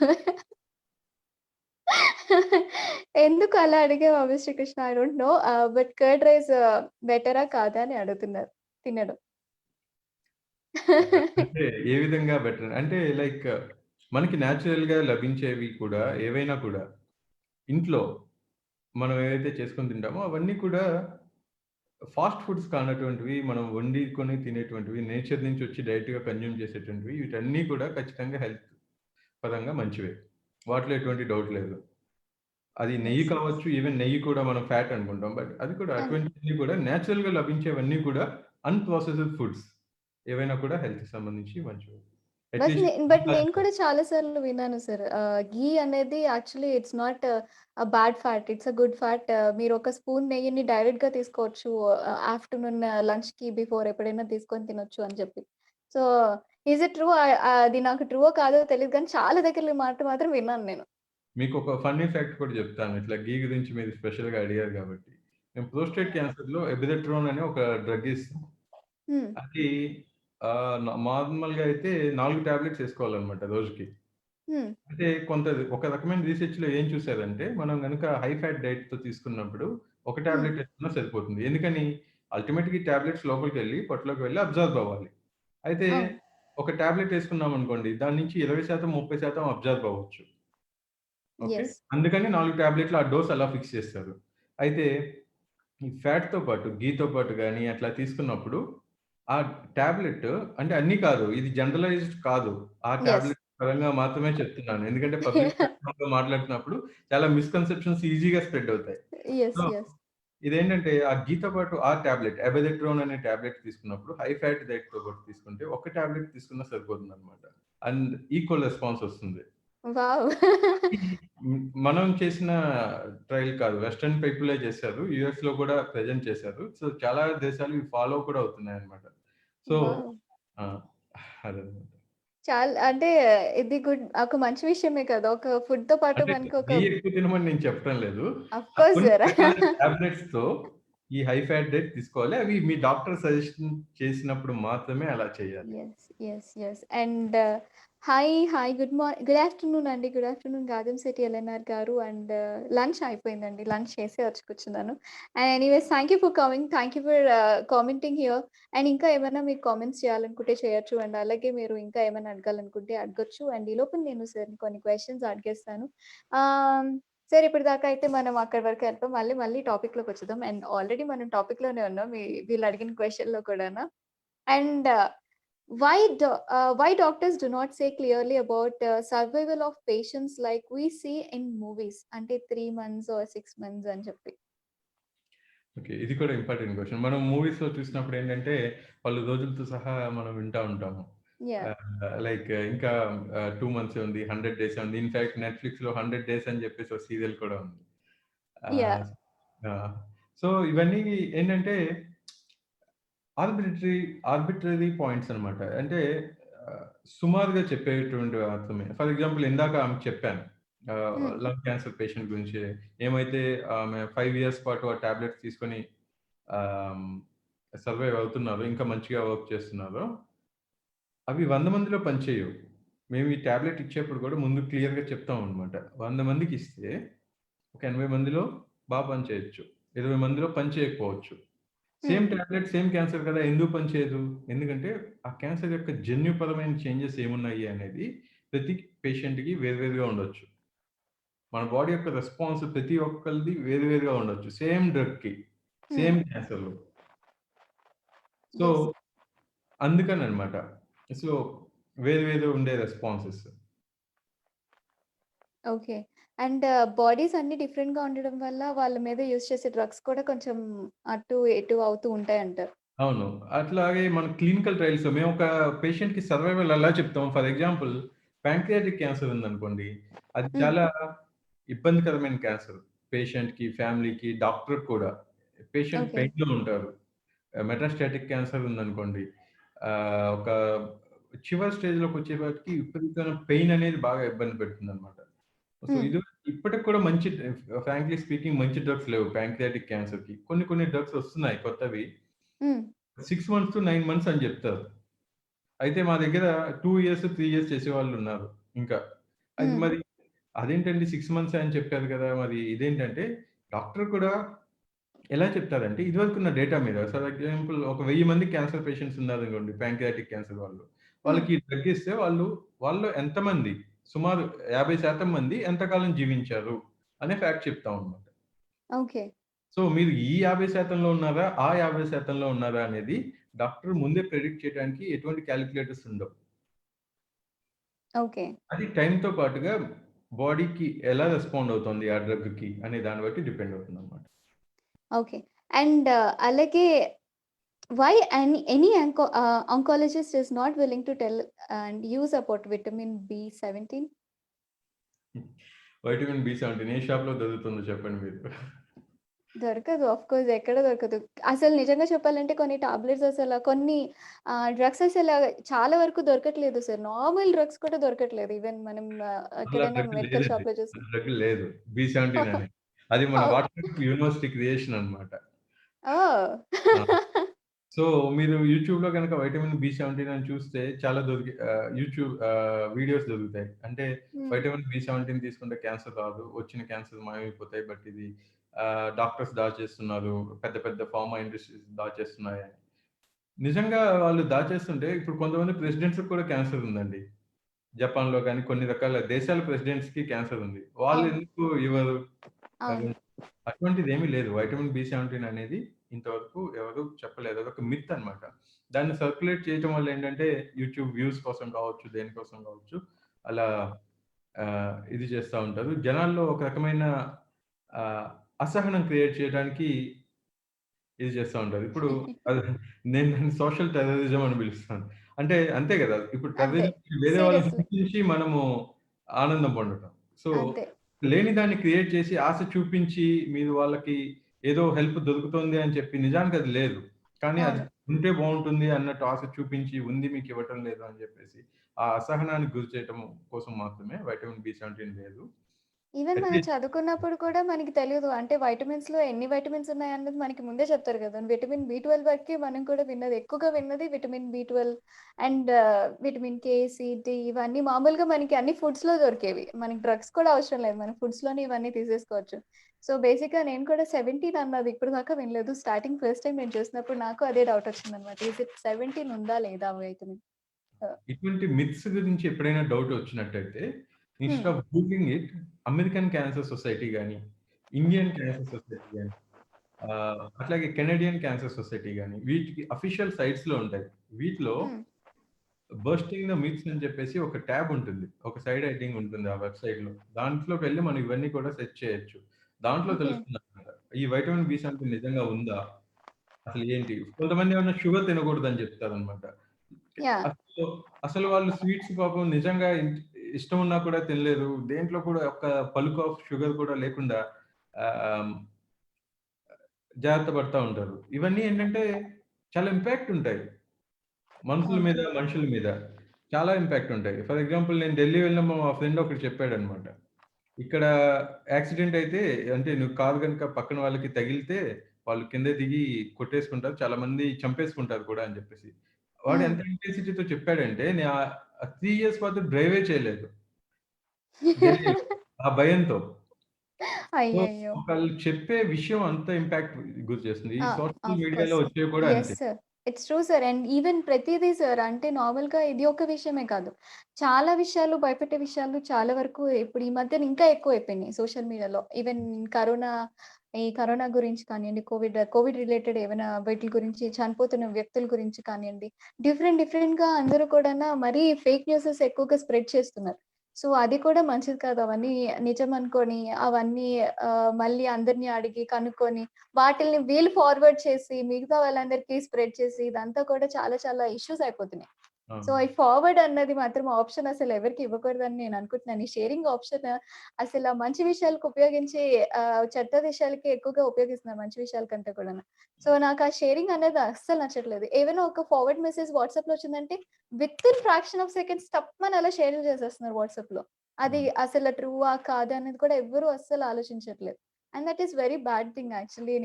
ఎందుకు అలా అడిగావు Abhi Srikrishna? I don't know. But curd rice బెటరా కాదా అని అడుగుతున్నారు తినడం. అంటే ఏ విధంగా బెటర్? అంటే లైక్ మనకి నేచురల్‌గా లభించేవి కూడా ఏవైనా కూడా ఇంట్లో మనం ఏవైతే చేసుకొని తింటామో అవన్నీ కూడా ఫాస్ట్ ఫుడ్స్ కానటువంటివి, మనం వండుకొని తినేటువంటివి, నేచర్ నుంచి వచ్చి డైరెక్ట్‌గా కన్జ్యూమ్ చేసేటువంటివి వీటన్నీ కూడా ఖచ్చితంగా హెల్త్ పరంగా మంచివే. వాటిలో ఎటువంటి డౌట్ లేదు. అది నెయ్యి యెస్. యెస్. కావచ్చు, ఈవెన్ నెయ్యి కూడా మనం ఫ్యాట్ అనుకుంటాం. బట్ అది కూడా అవును. అటువంటివన్నీ కూడా నేచురల్‌గా లభించేవన్నీ కూడా అన్‌ప్రాసెస్డ్ ఫుడ్స్. ఏవైనా కూడా హెల్త్‌కి సంబంధించి మంచివే. అట్‌లీస్ట్ బట్ నేను కూడా చాలా సార్లు విన్నాను సార్. ఘీ అనేది actually it's not bad fat. It's a good fat. మీరు ఒక స్పూన్ నెయ్యిని డైరెక్ట్‌గా తీసుకోవచ్చు. ఆఫ్టర్‌నూన్ లంచ్‌కి బిఫోర్ ఎప్పుడైనా తీసుకొని తినొచ్చు అని చెప్పి. So, is it true? అది నాకు ట్రూవో కాదో తెలీదు కానీ చాలా దగ్గరలో ఈ మాట మాత్రం విన్నాను నేను. మీకొక ఫన్నీ ఫ్యాక్ట్ కూడా చెప్తాను. ఇట్లా ఘీ గురించి మీరు స్పెషల్‌గా అడిగారు కాబట్టి. మేము ప్రోస్టేట్ క్యాన్సర్‌లో ఎబిరెట్రోన్ అనే ఒక డ్రగ్ ఇస్తాం. హ్మ్. అది నార్మల్‌గా అయితే 4 టాబ్లెట్స్ ఏసుకోవాలన్నమాట రోజుకి. హ్మ్. అంటే ఒక రకమైన రీసెర్చ్‌లో ఏం చూసారంటే, మనం గనుక హై ఫ్యాట్ డైట్‌తో తీసుకున్నప్పుడు ఒక హ్మ్. టాబ్లెట్ ఏసుకున్నా సరిపోతుంది. ఎందుకని? అల్టిమేట్‌గా ఈ టాబ్లెట్స్ లోపలికెళ్ళి పొట్టలోకి వెళ్లి అబ్జార్బ్ అవ్వాలి. అయితే అవును. ఒక టాబ్లెట్ ఏసుకున్నామనుకోండి, దాని నుంచి 20% 30% అబ్జార్బ్ అవ్వచ్చు. ఓకే. యెస్. అందుకని 4 టాబ్లెట్‌లు ఆ డోస్ అలా ఫిక్స్ చేస్తారు. అయితే ఈ ఫ్యాట్‌తో పాటు, ఘీతో పాటు గాని అట్లా తీసుకున్నప్పుడు ఆ టాబ్లెట్ అంటే అన్నీ కాదు. ఇది జనరలైజ్డ్ కాదు. ఆ యెస్. టాబ్లెట్ పరంగా మాత్రమే చెప్తున్నాను. ఎందుకంటే పబ్లిక్ ప్లాట్‌ఫార్మ్‌లో మాట్లాడుతున్నప్పుడు చాలా మిస్‌కన్సెప్షన్స్ ఈజీగా స్ప్రెడ్ అవుతాయి. యెస్. So, yes. ఇదేంటంటే ఆ ఘీతో పాటు ఆ టాబ్లెట్ అబెదట్రోన్ అనే టాబ్లెట్ తీసుకున్నప్పుడు హై ఫ్యాట్ డైట్‌తో పాటు తీసుకుంటే ఒక టాబ్లెట్ తీసుకున్నా సరిపోతుందన్నమాట. అండ్ ఈక్వల్ రెస్పాన్స్ వస్తుంది. వావ్! అది మనం చేసిన ట్రయల్ కాదు. వెస్టర్న్ పీపులే చేశారు. యూఎస్‌లో కూడా ప్రెజెంట్ చేశారు. సో, చాలా దేశాలు ఇవి ఫాలో కూడా అవుతున్నాయన్నమాట. So wow! ఆ! అదనమాట. అంటే ఇది ఒక మంచి విషయమే కదా! ఒక ఫుడ్‌తో పాటు అంటే మనకి ఒక నెయ్యి ఎక్కువ తినమని నేను చెప్పడం లేదు. అఫ్‌కోర్స్ కొన్ని సార్. రకాల టాబ్లెట్స్‌తో ఈ హై ఫ్యాట్ డైట్ తీసుకోవాలి. అవి మీ డాక్టర్ సజెషన్ చేసినప్పుడు మాత్రమే అలా చేయాలి. Yes. Yes. Yes. And hi, hi. Good afternoon అండి. గుడ్ ఆఫ్టర్‌నూన్ గాదెంశెట్టి ఎల్ఎన్ఆర్ గారు. అండ్ లంచ్ అయిపోయిందండి. లంచ్ చేసే వచ్చి కూర్చున్నాను. And anyways thank you for coming. Thank you for commenting here. And ఇంకా ఏమైనా మీకు కామెంట్స్ చేయాలనుకుంటే చేయొచ్చు. అండ్ అలాగే మీరు ఇంకా ఏమైనా అడగాలనుకుంటే అడగొచ్చు. అండ్ ఈలోపు నేను సార్‌ని కొన్ని క్వెషన్స్ అడిగేస్తాను. ఆహ్, సార్ ఇప్పటిదాకా అయితే మనం అక్కడి వరకు వెళ్ళిపోయాం. మళ్ళీ మళ్ళీ టాపిక్‌లోకి వచ్చేద్దాం. అండ్ ఆల్రెడీ మనం టాపిక్‌లోనే ఉన్నాం. వీళ్ళు అడిగిన క్వెషన్‌లో కూడాను. And why doctors do not say clearly about survival of patients like we see in movies అంటే 3 మంత్స్ ఆర్ 6 మంత్స్ అని చెప్పి. ఓకే. ఇది కూడా ఇంపార్టెంట్ క్వెషన్. మనం మూవీస్‌లో చూసినప్పుడు ఏంటంటే, వాళ్ళు రోజులతో సహా మనం వింటా ఉంటాము. యాహ్! లైక్ ఇంకా 2 మంత్సే ఉంది. 100 డేసే ఉంది. ఇన్‌ఫాక్ట్ నెట్‌ఫ్లిక్స్‌లో 100 డేస్ అని చెప్పేసి ఒక సీరియల్ కూడా ఉంది. యాహ్! ఆహ్, ఆ! సో, ఇవన్నీ ఏంటంటే ఆర్బిట్రరీ ఆర్బిట్రరీ పాయింట్స్ అన్నమాట. అంటే ఆహ్, సుమారుగా చెప్పేటువంటి అర్థమే. ఫర్ ఎగ్జాంపుల్ ఇందాక ఆమెకు చెప్పాను. హ్మ్. లంగ్ క్యాన్సర్ పేషెంట్ గురించి. ఏమైతే ఆమె 5 ఇయర్స్ పాటు ఆ టాబ్లెట్స్ తీసుకొని ఆహ్, సర్వైవ్ అవుతున్నారో, ఇంకా మంచిగా వర్క్ చేస్తున్నారో, అవి 100 మందిలో పనిచేయవు. మేము ఈ టాబ్లెట్ ఇచ్చేప్పుడు కూడా ముందు క్లియర్‌గా చెప్తామన్నమాట. 100 మందికిస్తే ఒక 80 మందిలో పనిచేయొచ్చు. 20 మందిలో పని చేయకపోవచ్చు. హ్మ్. సేమ్ టాబ్లెట్, సేమ్ క్యాన్సర్ కదా! ఎందుకు పనిచేయదు? ఎందుకంటే, ఆ క్యాన్సర్ యొక్క జన్యుపరమైన చేంజెస్ ఏమున్నాయి అనేది ప్రతి పేషెంట్‌కి వేరుగా ఉండొచ్చు. మన బాడీ యొక్క రెస్పాన్స్ ప్రతి ఒక్కళ్ళది వేరుగా ఉండొచ్చు. సేమ్ డ్రగ్‌కి, హ్మ్. సేమ్ క్యాన్సర్‌లో. So, yes. అందుకననమాట. సో, వేరు ఉండే రెస్పాన్సెస్. ఓకే. అండ్ బాడీస్ అన్నీ డిఫరెంట్‌గా ఉండడం వల్ల వాళ్ళ మీద యూజ్ చేసే డ్రగ్స్ కూడా కొంచెం అటు, ఇటు అవుతూ ఉంటాయంటారు. అవును. అట్లాగే మన క్లినికల్ ట్రయల్స్‌లో మేమొక పేషెంట్‌కి సర్వైవల్ ఎలా చెప్తాం? ఫర్ ఎగ్జాంపుల్ ప్యాంక్రియాటిక్ క్యాన్సర్ ఉందనుకోండి. అది హ్మ్. చాలా ఇబ్బందికరమైన క్యాన్సర్. పేషెంట్‌కి, ఫ్యామిలీకి, డాక్టర్‌కి కూడా. Patient okay. పెయిన్‌లో ఉంటారు. మెటాస్టాటిక్ క్యాన్సర్ ఉందనుకోండి. ఒక చివరి స్టేజ్‌లోకొచ్చేపాటికి విపరీతమైన పెయిన్ అనేది బాగా ఇబ్బంది పెడుతుందనమాట. సో, హ్మ్. ఇప్పటికి కూడా మంచి ఫ్రాంక్లీ స్పీకింగ్ మంచి డ్రగ్స్ లేవు ప్యాంక్రియాటిక్ క్యాన్సర్‌కి. కొన్ని డ్రగ్స్ వస్తున్నాయి కొత్తవి. హ్మ్. 6 మంత్స్ టు 9 మంత్స్ అని జెప్తారు. అయితే మా దగ్గర 2 ఇయర్స్, 3 ఇయర్స్ చేసేవాళ్ళున్నారు ఇంకా. అది హ్మ్. మరి అదేంటండి 6 మంత్సే అని చెప్పారు గదా! మరి ఇదేంటంటే డాక్టర్ కూడా ఎలా చెప్తారంటే ఇదివరకున్న డేటా మీద ఫర్ ఎగ్జాంపుల్ ఒక 1000 మంది క్యాన్సర్ పేషెంట్స్ ఉన్నారనుకోండి ప్యాంక్రియాటిక్ క్యాన్సర్ వాళ్ళు. హ్మ్. వాళ్ళకి ఈ డ్రగ్ ఇస్తే వాళ్ళు ఎంతమంది సుమారు 50% మంది ఎంతకాలం జీవించారు అనే ఫ్యాక్ట్ చెప్తామనమాట. ఓకే. సో, మీరు ఈ 50%లో ఉన్నారా? ఆ 50%లో ఉన్నారా? అనేది డాక్టర్ ముందే ప్రెడిక్ట్ చేయడానికి ఎటువంటి కాలిక్యులేటర్స్ ఉండవు. ఓకే. అది టైమ్‌తో పాటుగా బాడీకి ఎలా రెస్పాండ్ అవుతుంది ఆ డ్రగ్‌కి అనే దాన్ని బట్టి డిపెండ్ అవుతుందన్నమాట. ఓకే. అండ్ అలాగే why any oncologist is not willing to tell and use about vitamin బి17? Vitamin బి17 ఏ షాప్‌లో దొరుకుతుందో చెప్పండి మీరు? దొరకదు. ఆఫ్‌కోర్స్ ఎక్కడ దొరకదు. అసలు నిజంగా చెప్పాలంటే కొన్ని టాబ్లెట్స్ కొన్ని డ్రగ్స్ చాలా వరకు దొరకట్లేదు సార్. నార్మల్ డ్రగ్స్ కూడా దొరకట్లేదు. ఈవెన్ మనం అసలు ఆ ఎక్కడైనా డ్రగ్ మెడికల్ లేదండి. షాప్‌లో ఆ చూసి డ్రగ్ లేదు. బి17 అనేది. అది మన ఓహ్! వాట్సాప్ యూనివర్సిటీ క్రియేషన్ అన్నమాట. ఓహ్! ఆ! సో, మీరు యూట్యూబ్‌లో గనక వైటమిన్ బి17 అని చూస్తే చాలా వీడియోస్ దొరుకుతాయి. అంటే హ్మ్. వైటమిన్ బి17 తీసుకుంటే క్యాన్సర్ రాదు. వచ్చిన క్యాన్సర్ మాయమైపోతాయి. బట్ ఇది డాక్టర్స్ దాచేస్తున్నారు. పెద్ద పెద్ద ఫార్మా ఇండస్ట్రీస్ దాచేస్తున్నాయని. నిజంగా వాళ్ళు దాచేస్తుంటే ఇప్పుడు కొంతమంది ప్రెసిడెంట్స్‌కి కూడా క్యాన్సర్ ఉందండి. జపాన్‌లో గాని కొన్ని రకాల దేశాల ప్రెసిడెంట్స్‌కి క్యాన్సర్ ఉంది. అవును. వాళ్ళెందుకు ఇవ్వరు? అవును. అటువంటిదేమీ లేదు. వైటమిన్ బి17 అనేది ఇంతవరకు ఎవరు చెప్పలేదు. అదొక మిత్ అన్నమాట. దాన్ని సర్క్యులేట్ చేయటం వల్ల ఏంటంటే యూట్యూబ్ వ్యూస్ కోసం కావచ్చు, దేనికోసం కావచ్చు అలా ఇది చేస్తా ఉంటారు. జనాల్లో ఒక రకమైన ఆహ్, అసహనం క్రియేట్ చేయడానికి ఇది చేస్తా ఉంటారు. ఇప్పుడు అది నేను దాన్ని సోషల్ టెర్రరిజం అని పిలుస్తాను. అంటే అంతే గదా! ఇప్పుడు అంతే. టెర్రరిజం వేరే వాళ్ళని సీరియస్‌లీ. హింసించి మనము ఆనందం పొందటం. సో, అంతే. లేని దాన్ని క్రియేట్ చేసి ఆశ చూపించి మీరు వాళ్ళకి ఏదో హెల్ప్ దొరుకుతుంది అని చెప్పి నిజానికి అది లేదు. కానీ అది అవును. ఉంటే బావుంటుంది అన్నట్టు ఆశ చూపించి ఉంది మీకు ఇవ్వటం లేదు అని జెప్పేసి ఆ అసహనానికి గురి చేయటం కోసం మాత్రమే వైటమిన్ బి17 లేదు. ఈవెన్ మనం అట్‌లీస్ట్ చదువుకున్నప్పుడు కూడా మనకి తెలీదు. అంటే వైటమిన్స్‌లో ఎన్ని వైటమిన్స్ ఉన్నాయన్నది మనకి ముందే చెప్తారు గదా! విటమిన్ బి12 వరకే మనం కూడా ఎక్కువగా విన్నది విటమిన్ బి12 and vitamin K, C, D ఇవన్నీ మామూలుగా మనకి అన్ని ఫుడ్స్‌లో దొరికేవి. మనకి డ్రగ్స్ కూడా అవసరం లేదు. మన ఫుడ్స్‌లోనే ఇవన్నీ తీసేసుకోవచ్చు. సో, బేసిక్‌గా నేను కూడా 17 అన్నది ఇప్పటిదాకా వినలేదు. ఫస్ట్ టైమ్ నేను చూసినప్పుడు నాకు అదే డౌట్ వచ్చిందన్నమాట. ఈస్ ఇట్ 17 ఉందా లేదా వైటమిన్? ఆహ్, ఇటువంటి మిత్స్ గురించి ఎప్పుడైనా డౌట్ వచ్చినట్టయితే, హ్మ్. Instead of googling it American cancer society గాని, ఇండియన్ క్యాన్సర్ సొసైటీ గాని, అట్లాగే కెనడియన్ క్యాన్సర్ సొసైటీ గాని, వీటికి అఫిషియల్ సైట్స్‌లో ఉంటాయి. వీటిలో హ్మ్. బస్టింగ్ ద మిత్స్ అని చెప్పేసి ఒక ట్యాబ్ ఉంటుంది. ఒక సైడ్ హెడ్డింగ్ ఉంటుంది ఆ వెబ్‌సైట్‌లో. దాంట్లోకెళ్ళి మనం ఇవన్నీ కూడా సెర్చ్ చేయొచ్చు. దాంట్లో ఓకే. తెలుస్తుందన్నమాట. ఈ వైటమిన్ బి సంథింగ్ నిజంగా ఉందా? అసలు ఏంటి? కొంతమంది ఏమన్నా షుగర్ తినకూడదని చెప్తారన్నమాట. యాహ్! అసలు అసలు వాళ్ళు స్వీట్స్ పాపం నిజంగా ఇష్టం ఉన్నా కూడా తినలేరు. దేంట్లో కూడా ఒక్క పలుకు ఆఫ్ షుగర్ కూడా లేకుండా ఆహ్, జాగ్రత్త పడతా ఉంటారు. ఇవన్నీ ఏంటంటే చాలా ఇంపాక్ట్ ఉంటాయి. మనుషుల మీద, ఓకే. మనుషుల మీద చాలా ఇంపాక్ట్ ఉంటాయి. ఫర్ ఎగ్జాంపుల్ నేను ఢిల్లీ వెళ్ళినప్పుడు మా ఫ్రెండ్ ఒకడు చెప్పాడన్నమాట. ఇక్కడ యాక్సిడెంట్ అయితే అంటే నువ్వు కారు గనుక పక్కన వాళ్ళకి తగిలితే వాళ్ళు కింద దిగి కొట్టేసుకుంటారు. చాలా మంది చంపేసుకుంటారు కూడా అని చెప్పేసి. వాడు హ్మ్. ఎంత ఇంటెన్సిటీతో చెప్పాడంటే నేను 3 ఇయర్స్ పాటు డ్రైవే చేయలేదు ఢిల్లీలో. ఆ భయంతో. సో, అయ్యయ్యో! ఒకళ్ళు చెప్పే విషయం అంత ఇంపాక్ట్ గురి చేస్తుంది. ఈ ఆ! Social of course. మీడియాలో వచ్చేవి కూడా యెస్ అంతే. Sir. It's true sir. And even ప్రతీదీ సార్ అంటే నార్మల్‌గా ఇది ఒక విషయమే కాదు. చాలా విషయాలు భయపెట్టే విషయాలు చాలా వరకు ఇప్పుడు ఈ మధ్యన ఇంకా ఎక్కువైపోయినాయి సోషల్ మీడియాలో. ఈవెన్ కరోనా ఈ కరోనా గురించి కానియండి, కోవిడ్ రిలేటెడ్ ఏవైనా వీటిల గురించి చనిపోతున్న వ్యక్తుల గురించి కానియండి, డిఫరెంట్‌గా అందరూ కూడాను మరీ ఫేక్ న్యూసెస్ ఎక్కువగా స్ప్రెడ్ చేస్తున్నారు. సో, అది కూడా మంచిది కాదు. అవన్నీ నిజం అనుకోని అవన్నీ మళ్ళీ అందరిని అడిగి కనుక్కొని వాటిల్ని వీళ్ళు ఫార్వర్డ్ చేసి, మిగతా వాళ్ళందరికీ స్ప్రెడ్ చేసి, ఇదంతా కూడా చాలా చాలా ఇష్యూస్ అయిపోతున్నాయి. సో, అవును. ఈ ఫార్వర్డ్ అన్నది మాత్రం ఆప్షన్ అసలు ఎవరికీ ఇవ్వకూడదని నేను అనుకుంటున్నాను. ఈ షేరింగ్ ఆప్షన్ అసల మంచి విషయాలకు ఉపయోగించి చెడ్డ విషయాలకి ఎక్కువగా ఉపయోగిస్తున్నారు మంచి విషయాల కంటే కూడాను. సో, నాకు ఆ షేరింగ్ అనేది అస్సలు నచ్చట్లేదు. ఏవైనా ఒక ఫార్వర్డ్ మెసేజ్ వాట్సాప్‌లో వచ్చిందంటే వితిన్ ఫ్రాక్షన్ ఆఫ్ సెకండ్స్ టప్‌మని అలా షేర్ చేసేస్తున్నారు వాట్సాప్‌లో. అది అవును. అసలు ట్రూవా? కాదా? అనేది కూడా ఎవ్వరు అస్సలు ఆలోచించట్లేదు. And that is very bad thing actually.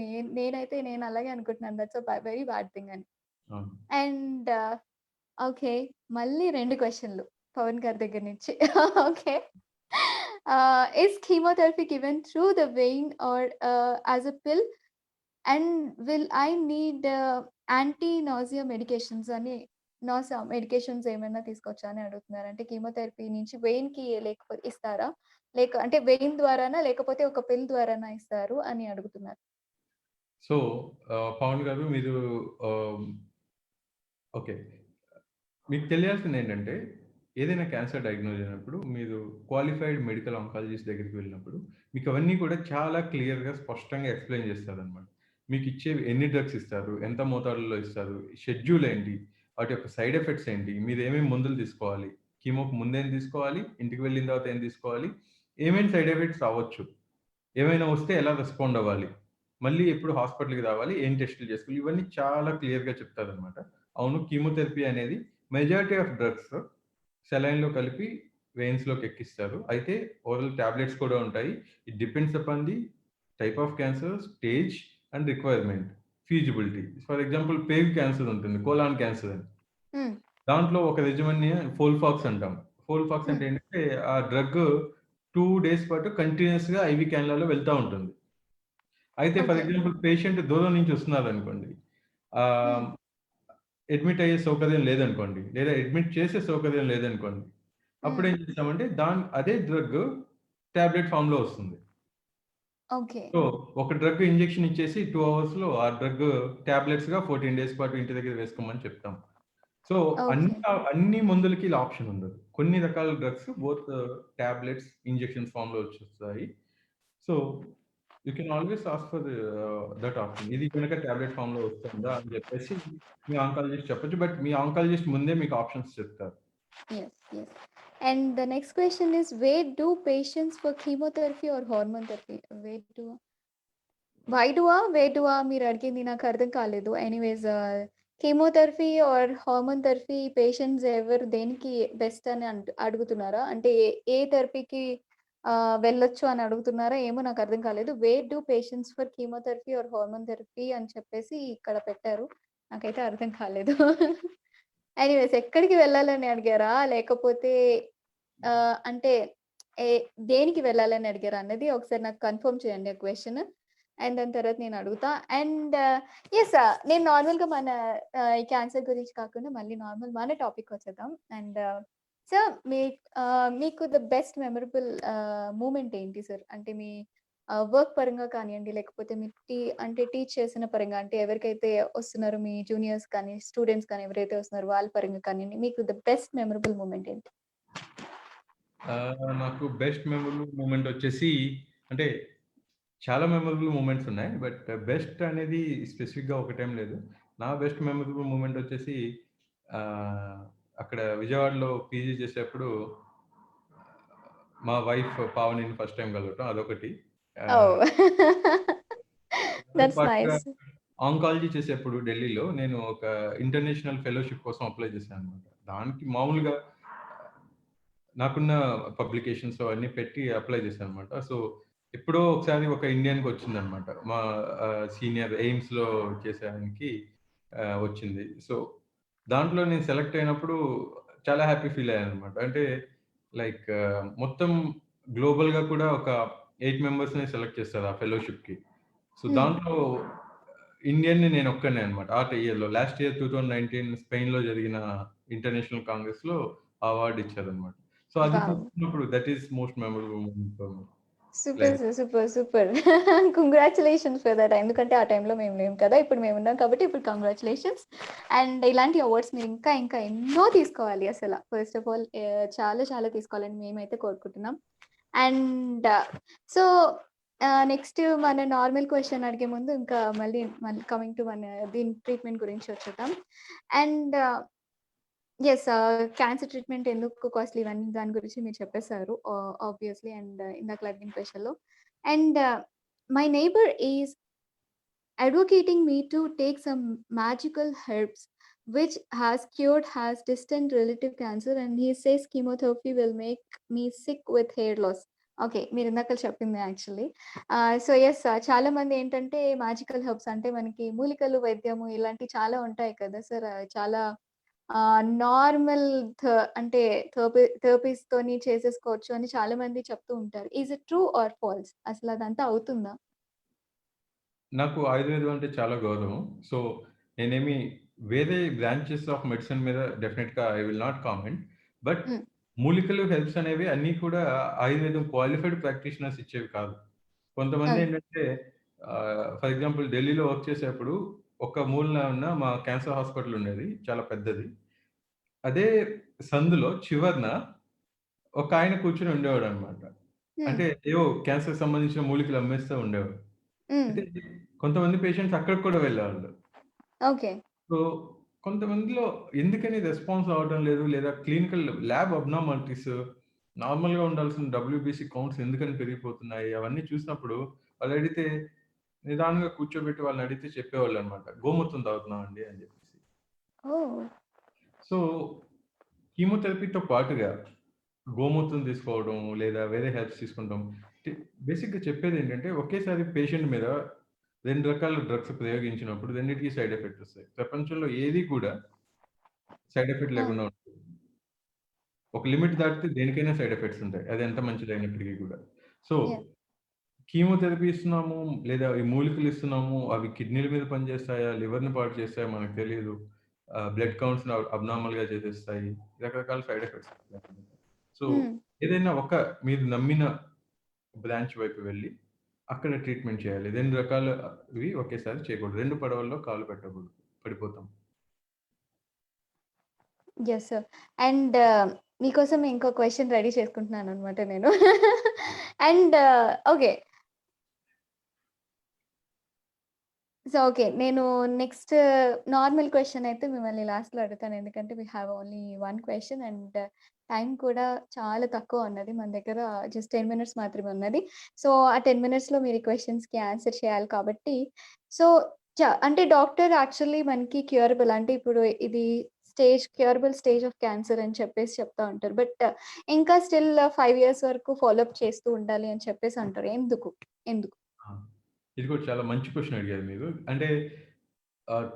నేను అలాగే అనుకుంటున్నాను. దట్స్ వెరీ బ్యాడ్ థింగ్ అని. అవును. And okay. మళ్ళీ 2 క్వెషన్‌లు పవన్ గారి దగ్గర నుంచి. Okay. Is chemotherapy given through the vein or as a pill? And will I need anti nausea medications అని నాసా మెడికేషన్స్ ఏమైనా తీసుకోవచ్చా అని అడుగుతున్నారు. అంటే కీమోథెరపీ నుంచి వెయిన్‌కి లేకపోతే ఇస్తారా? అంటే వెయిన్ ద్వారానా? లేకపోతే ఒక పిల్ ద్వారానా ఇస్తారు అని అడుగుతున్నారు. సో, పవన్ గారు మీరు ఆహ్, ఓకే. మీకు తెలియాల్సిందేంటంటే, ఏదైనా క్యాన్సర్ డయాగ్నోస్ అయినప్పుడు మీరు క్వాలిఫైడ్ మెడికల్ ఆంకాలజిస్ట్ దగ్గరికి వెళ్ళినప్పుడు, మీకవన్నీ కూడా చాలా క్లియర్‌గా, స్పష్టంగా ఎక్స్‌ప్లెయిన్ చేస్తారనమాట. మీకిచ్చేవి ఎన్ని డ్రగ్స్ ఇస్తారు? ఎంత మోతాదులో ఇస్తారు? షెడ్యూల్ ఏంటి? వాటి యొక్క సైడ్ ఎఫెక్ట్స్ ఏంటి? మీరేమేమి మందులు తీసుకోవాలి? కీమోకి ముందేం తీసుకోవాలి? ఇంటికి వెళ్ళిన తర్వాత ఏం తీసుకోవాలి? ఏమేం సైడ్ ఎఫెక్ట్స్ రావచ్చు? ఏమైనా వస్తే ఎలా రెస్పాండ్ అవ్వాలి? మళ్ళీ ఎప్పుడు హాస్పిటల్‌కి రావాలి? ఏం టెస్టులు చేసుకోవాలి? ఇవన్నీ చాలా క్లియర్‌గా చెప్తారనమాట. అవును, కీమోథెరపీ అనేది మెజారిటీ ఆఫ్ డ్రగ్స్ సెలైన్‌లో కలిపి వెయిన్స్‌లోకి ఎక్కిస్తారు. అయితే ఓరల్ టాబ్లెట్స్ కూడా ఉంటాయి. It depends upon the type of cancer, stage and requirement, feasibility. For example పేగు క్యాన్సర్ ఉంటుంది. కోలాన్ క్యాన్సర్ అని. హ్మ్. దాంట్లో ఒక రెజిమెన్‌ని ఫోల్ఫాక్స్ అంటాం. ఫోల్ఫాక్స్ హ్మ్. అంటే ఏంటంటే ఆ డ్రగ్ 2 డేస్ పాటు కంటిన్యూయస్‌గా ఐవీ క్యాన్యులాలో వెళ్తా ఉంటుంది. అయితే ఫర్ ఓకే. ఎగ్జాంపుల్ పేషెంట్ దూరం నుంచి వస్తున్నారనుకోండి. హ్మ్. ఆహ్, అడ్మిట్ అయ్యే సౌకర్యం లేదనుకోండి. లేదా అడ్మిట్ చేసే సౌకర్యం లేదనుకోండి. హ్మ్. అప్పుడేం చేస్తామంటే అదే డ్రగ్ టాబ్లెట్ ఫార్మ్‌లో వస్తుంది. ఓకే. సో, ఒక డ్రగ్ ఇంజెక్షన్ ఇచ్చేసి 2 అవర్స్‌లో ఆ డ్రగ్ టాబ్లెట్స్‌గా 14 డేస్ పాటు ఇంటి దగ్గర వేసుకోమని చెప్తాం. So, okay. అన్ని మందులకి ఇలా ఆప్షన్ ఉండదు. కొన్ని రకాల డ్రగ్స్ బోత్ టాబ్లెట్స్, ఇంజెక్షన్స్ ఫార్మ్‌లో వచ్చేస్తాయి. So, you can always ask for that option. ఇది గనుక టాబ్లెట్ ఫార్మ్‌లో వస్తుందా అని చెప్పేసి మీ ఆంకాలజిస్ట్ చెప్పొచ్చు. బట్ మీ ఆంకాలజిస్ట్ ముందే మీకు ఆప్షన్స్ చెప్తారు. Yes, yes. And the next question is, where do patients for chemotherapy or hormone therapy? Where do మీరు అడిగింది నాకు అర్థం కాలేదు. Anyways chemotherapy are hormone therapy patients ఎవరు దేనికి బెస్ట్ అని అడుగుతున్నారా? అంటే ఏ థెరపీకి వెళ్ళొచ్చు అని అడుగుతున్నారా? ఏమో నాకు అర్థం కాలేదు. Wear do patients for chemotherapy are hormone therapy అని చెప్పేసి ఇక్కడ పెట్టారు. నాకైతే అర్థం కాలేదు. ఎనీవేస్ ఎక్కడికి వెళ్ళాలని అడిగారా? లేకపోతే అంటే ఏ దేనికి వెళ్ళాలని అడిగారా అన్నది ఒకసారి నాకు కన్ఫర్మ్ చేయండి ఆ క్వెషన్. అండ్ దాని తర్వాత నేను అడుగుతా. అండ్ యెస్, నేను నార్మల్‌గా మన ఈ క్యాన్సర్ గురించి కాకుండా మళ్ళీ నార్మల్ మన టాపిక్‌కొచ్చేద్దాం. అండ్ సార్ మీకు ద బెస్ట్ మెమరబుల్ మూమెంట్ ఏంటి సార్? అంటే మీ వర్క్ పరంగా కానియండి, లేకపోతే మీరు టీచ్ చేసిన పరంగా అంటే ఎవరికైతే వస్తున్నారో మీ జూనియర్స్ కానీ, స్టూడెంట్స్ కానీ ఎవరైతే వస్తున్నారో వాళ్ళ పరంగా కానియండి, మీకు ద బెస్ట్ మెమరబుల్ మూమెంట్ ఏంటి? నాకు బెస్ట్ మెమరబుల్ మూమెంట్ వచ్చేసి అంటే చాలా మెమరబుల్ మూమెంట్స్ ఉన్నాయి. బట్ బెస్ట్ అనేది స్పెసిఫిక్‌గా ఒకటేం లేదు. నా బెస్ట్ మెమరబుల్ మూమెంట్ వచ్చేసి అక్కడ విజయవాడలో పీజీ చేసేప్పుడు మా వైఫ్ పావనిని ఫస్ట్ టైం కలవటం అదొకటి. ఓహ్! దాంతో దట్స్ పాటుగా నైస్. ఆంకాలజీ చేసేప్పుడు ఢిల్లీలో నేను ఒక ఇంటర్నేషనల్ ఫెలోషిప్ కోసం అప్లై చేశాననమాట. దానికి మామూలుగా నాకున్న పబ్లికేషన్స్ అవన్నీ పెట్టి అప్లై చేశాననమాట. సో, ఎప్పుడో ఒకసారి ఒక ఇండియన్‌కొచ్చిందనమాట. మా సీనియర్ ఎయిమ్స్‌లో చేసేదానికి వచ్చింది. సో, దాంట్లో నేను సెలెక్ట్ అయినప్పుడు చాలా హ్యాపీ ఫీల్ అయ్యాననమాట. అంటే లైక్ మొత్తం గ్లోబల్‌గా కూడా ఒక 8 మెంబర్స్‌ని సెలెక్ట్ చేస్తారు ఆ ఫెలోషిప్‌కి. సో, హ్మ్. దాంట్లో ఇండియన్‌ని నేనొక్కడినే అనమాట. ఆ ఇయర్‌లో. లాస్ట్ ఇయర్ 2019 స్పెయిన్‌లో జరిగిన ఇంటర్నేషనల్ కాంగ్రెస్‌లో ఆ అవార్డ్ ఇచ్చారనమాట. సో, అది వావ్! చూసుకున్నప్పుడు that is most memorable moment for me. Super. Like super. Super. Congratulations for that. ఎందుకంటే ఆ టైంలో మేము లేము కదా! ఇప్పుడు మేమున్నాం కాబట్టి ఇప్పుడు కంగ్రాచ్యులేషన్స్. అండ్ ఇలాంటి అవార్డ్స్ మీరు ఇంకా ఇంకా ఎన్నో తీసుకోవాలి అసల. ఫస్ట్ ఆఫ్ ఆల్ చాలా చాలా తీసుకోవాలని మేమైతే కోరుకుంటున్నాం. అండ్ సో నెక్స్ట్ మన నార్మల్ క్వెషన్ అడిగే ముందు ఇంకా మళ్ళీ మళ్ళీ కమింగ్ టు మన దీని ట్రీట్మెంట్ గురించి వచ్చేద్దాం. And yes. క్యాన్సర్ ట్రీట్మెంట్ ఎందుకు కాస్ట్‌లీ ఇవన్నీ దాని గురించి మీరు చెప్పేసారు. ఆబ్వియస్‌లీ అండ్ ఇందాకల అడిగిన క్వెషన్‌లో. And my neighbour is advocating me to take some magical herbs which has distant relative cancer, and he says chemotherapy will make me sick with hair loss. Okay. మీరిందాక చెప్పింది యాక్చువల్లీ. So, yes. చాలా మంది ఏంటంటే మ్యాజికల్ హెర్బ్స్ అంటే మనకి మూలికలు వైద్యము ఇలాంటివి చాలా ఉంటాయి కదా సార్! చాలా నార్మల్ అంటే థెరపీస్‌తోని చేసేసుకోవచ్చు అని చాలా మంది చెప్తూ ఉంటారు. Is it true or false? అసలు అదంతా అవుతుందా? నాకు ఆయుర్వేదం అంటే చాలా గౌరవం. సో, నేనేమి వేరే బ్రాంచెస్ ఆఫ్ మెడిసిన్ మీద డెఫినిట్‌గా I will not comment. But హ్మ్. మూలికలు హెర్బ్స్ అనేవి అన్నీ కూడా ఆయుర్వేదం క్వాలిఫైడ్ ప్రాక్టీషనర్స్ ఇచ్చేవి కాదు. అవును. కొంతమందేంటంటే ఫర్ ఎగ్జాంపుల్ ఢిల్లీలో వర్క్ చేసేప్పుడు ఒక మూలన ఉన్న మా క్యాన్సర్ హాస్పిటల్ ఉండేది. చాలా పెద్దది. అదే సందులో చివరన ఒకాయన కూర్చొని ఉండేవాడనమాట. హ్మ్. అంటే ఏవో క్యాన్సర్‌కి సంబంధించిన మూలికలు అమ్మేస్తూ ఉండేవాడు. హ్మ్. అయితే కొంతమంది పేషెంట్స్ అక్కడికి కూడా వెళ్ళేవాళ్ళు. ఓకే. సో, కొంతమందిలో ఎందుకని రెస్పాన్స్ అవ్వడం లేదు, లేదా క్లినికల్ ల్యాబ్ అబ్నార్మాలిటీస్ నార్మల్‌గా ఉండాల్సిన డబ్ల్యూబీసీ కౌంట్స్ ఎందుకని పెరిగిపోతున్నాయి, అవన్నీ చూసినప్పుడు వాళ్ళడిగితే నిదానంగా కూర్చోబెట్టి వాళ్ళనడిగితే చెప్పేవాళ్ళనమాట. గోమూత్రం తాగుతున్నామండి అని జెప్పేసి. ఓహ్! సో, కీమోథెరపీతో పాటుగా గోమూత్రం తీసుకోవడం, లేదా వేరే హెర్బ్స్ తీసుకుంటాం. టి బేసిక్‌గా చెప్పేదేంటంటే, ఒకేసారి పేషెంట్ మీద 2 రకాల డ్రగ్స్ ప్రయోగించినప్పుడు రెండిటికి సైడ్ ఎఫెక్ట్స్ ఒస్తాయి. ప్రపంచంలో ఏది కూడా సైడ్ ఎఫెక్ట్ ఆ! లేకుండా ఉండదు. ఒక లిమిట్ దాటితే దేనికైనా సైడ్ ఎఫెక్ట్స్ ఉంటాయి. అది ఎంత మంచిదైనప్పటికీ కూడా. So, yeah! కీమోథెరపీ ఇస్తున్నాము, లేదా ఈ మూలికలు ఇస్తున్నాము. అవి కిడ్నీల మీద పనిచేస్తాయా? లివర్‌ని పాడు చేస్తాయా? మనకు తెలీదు. బ్లడ్ కౌంట్స్‌ని అబ్నార్మల్‌గా చేసేస్తాయి. రకరకాల సైడ్ ఎఫెక్ట్స్ ఉంటాయి. సో, హ్మ్. ఏదైనా ఒక మీరు నమ్మిన బ్రాంచ్ వైపు వెళ్లి, అక్కడ ట్రీట్మెంట్ చేయాలి. 2 రకాలవి ఒకేసారి చేయకూడదు. 2 పడవల్లో కాలు పెట్టకూడదు. పడిపోతాం. Yes sir. అండ్ మీకోసం ఇంకో క్వెషన్ రెడీ చేసుకుంటున్నాననమాట నేను. And okay. So, okay. నేను నెక్స్ట్ నార్మల్ క్వెషన్ అయితే మిమ్మల్ని లాస్ట్‌లో అడుగుతాను. ఎందుకంటే we have only 1 question and time కూడా చాలా తక్కువ ఉన్నది. మన దగ్గర జస్ట్ 10 మినిట్స్ మాత్రమే ఉన్నది. సో, ఆ 10 మినిట్స్‌లో మీరు ఈ క్వెషన్స్‌కి ఆన్సర్ చేయాలి కాబట్టి సో, అంటే డాక్టర్ యాక్చువల్లీ మనకి క్యూరబుల్ అంటే ఇప్పుడు ఇది క్యూరబుల్ స్టేజ్ ఆఫ్ క్యాన్సర్ అని చెప్పేసి చెప్తా ఉంటారు. బట్ ఇంకా స్టిల్ 5 ఇయర్స్ వరకు ఫాలో అప్ చేస్తూ ఉండాలి అని చెప్పేసి అంటారు. ఎందుకు? ఎందుకు? ఆ! ఇది కూడా చాలా మంచి క్వెషన్ అడిగారు మీరు. అంటే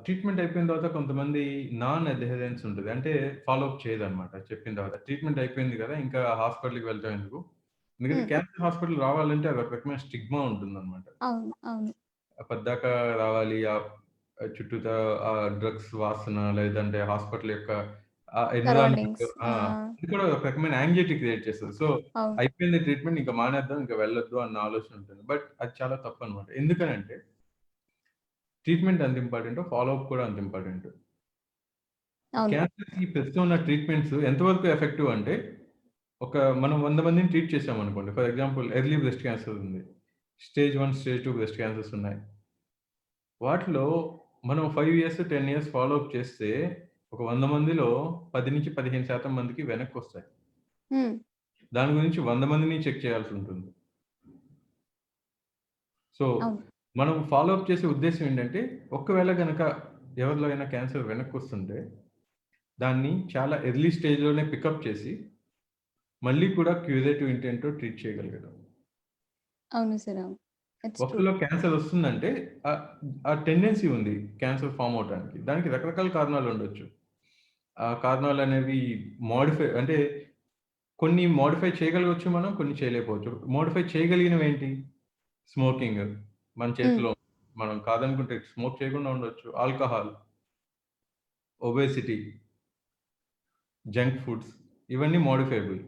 ట్రీట్మెంట్ అయిపోయిన తర్వాత కొంతమంది నాన్ అడ్హెరెన్స్ ఉంటది. అంటే ఫాలో అప్ చేయదన్నమాట చెప్పిన తర్వాత. ట్రీట్మెంట్ అయిపోయింది కదా! ఇంకా హాస్పిటల్‌కి వెళ్ళటం ఎందుకు? ఎందుకంటే హ్మ్. క్యాన్సర్ హాస్పిటల్ రావాలంటే అదొక రకమైన స్టిగ్మా ఉంటుందన్నమాట. అవును. అవును. పద్దాక రావాలి. చుట్టూతా డ్రగ్స్ వాసన లేదంటే హాస్పిటల్ యొక్క ఎన్విరాన్మెంట్ సరౌండింగ్స్. ఆ! అది కూడా ఒక రకమైన యాంగ్జైటీ క్రియేట్ చేస్తది. సో, అవును. అయిపోయింది ట్రీట్మెంట్ ఇంక మానేద్దాం, ఇంక వెళ్ళొద్దు అన్న ఆలోచన ఉంటుంది. బట్ అది చాలా తప్పనమాట. ఎందుకనంటే ట్రీట్మెంట్ ఎంత ఇంపార్టెంటో ఫాలో అప్ కూడా అంత ఇంపార్టెంట్. అవును. క్యాన్సర్‌కి ప్రస్తుతం ఉన్న ట్రీట్మెంట్స్ ఎంతవరకు ఎఫెక్టివ్ అంటే, మనం 100 మందిని ట్రీట్ చేసామనుకోండి. For example early breast cancer ఉంది. స్టేజ్ 1, స్టేజ్ 2 బ్రెస్ట్ క్యాన్సర్స్ ఉన్నాయి. వాటిలో మనం 5 ఇయర్స్, 10 ఇయర్స్ ఫాలో అప్ చేస్తే ఒక 100 మందిలో 10-15% మందికి వెనక్కొస్తాయి. హ్మ్. దాని గురించి 100 మందిని చెక్ చేయాల్సి ఉంటుంది. సో, అవును. మనం ఫాలో అప్ చేసే ఉద్దేశ్యం ఏంటంటే, ఒకవేళ గనక ఎవరిలో అయినా క్యాన్సర్ వెనక్కొస్తుంటే, దాన్ని చాలా ఎర్లీ స్టేజ్‌లోనే పికప్ చేసి, మళ్ళీ కూడా క్యూరేటివ్ ఇంటెంట్‌తో ట్రీట్ చేయగలగడం. అవును సార్. అవును. It's true. ఒకళ్ళలో క్యాన్సర్ వస్తుందంటే ఆహ్, ఆ టెండెన్సీ ఉంది క్యాన్సర్ ఫార్మ్ అవ్వటానికి. దానికి రకరకాల కారణాలుండొచ్చు. ఆ కారణాలనేవి అంటే కొన్ని మోడిఫై చేయగలగొచ్చు మనం, కొన్ని చేయలేకపోవచ్చు. మోడిఫై చేయగలిగినవేంటి? స్మోకింగ్ మన హ్మ్. చేతిలో మనం కాదనుకుంటే స్మోక్ చేయకుండా ఉండొచ్చు. ఆల్కహాల్, ఒబేసిటీ, జంక్ ఫుడ్స్ ఇవన్నీ మోడిఫైయబుల్.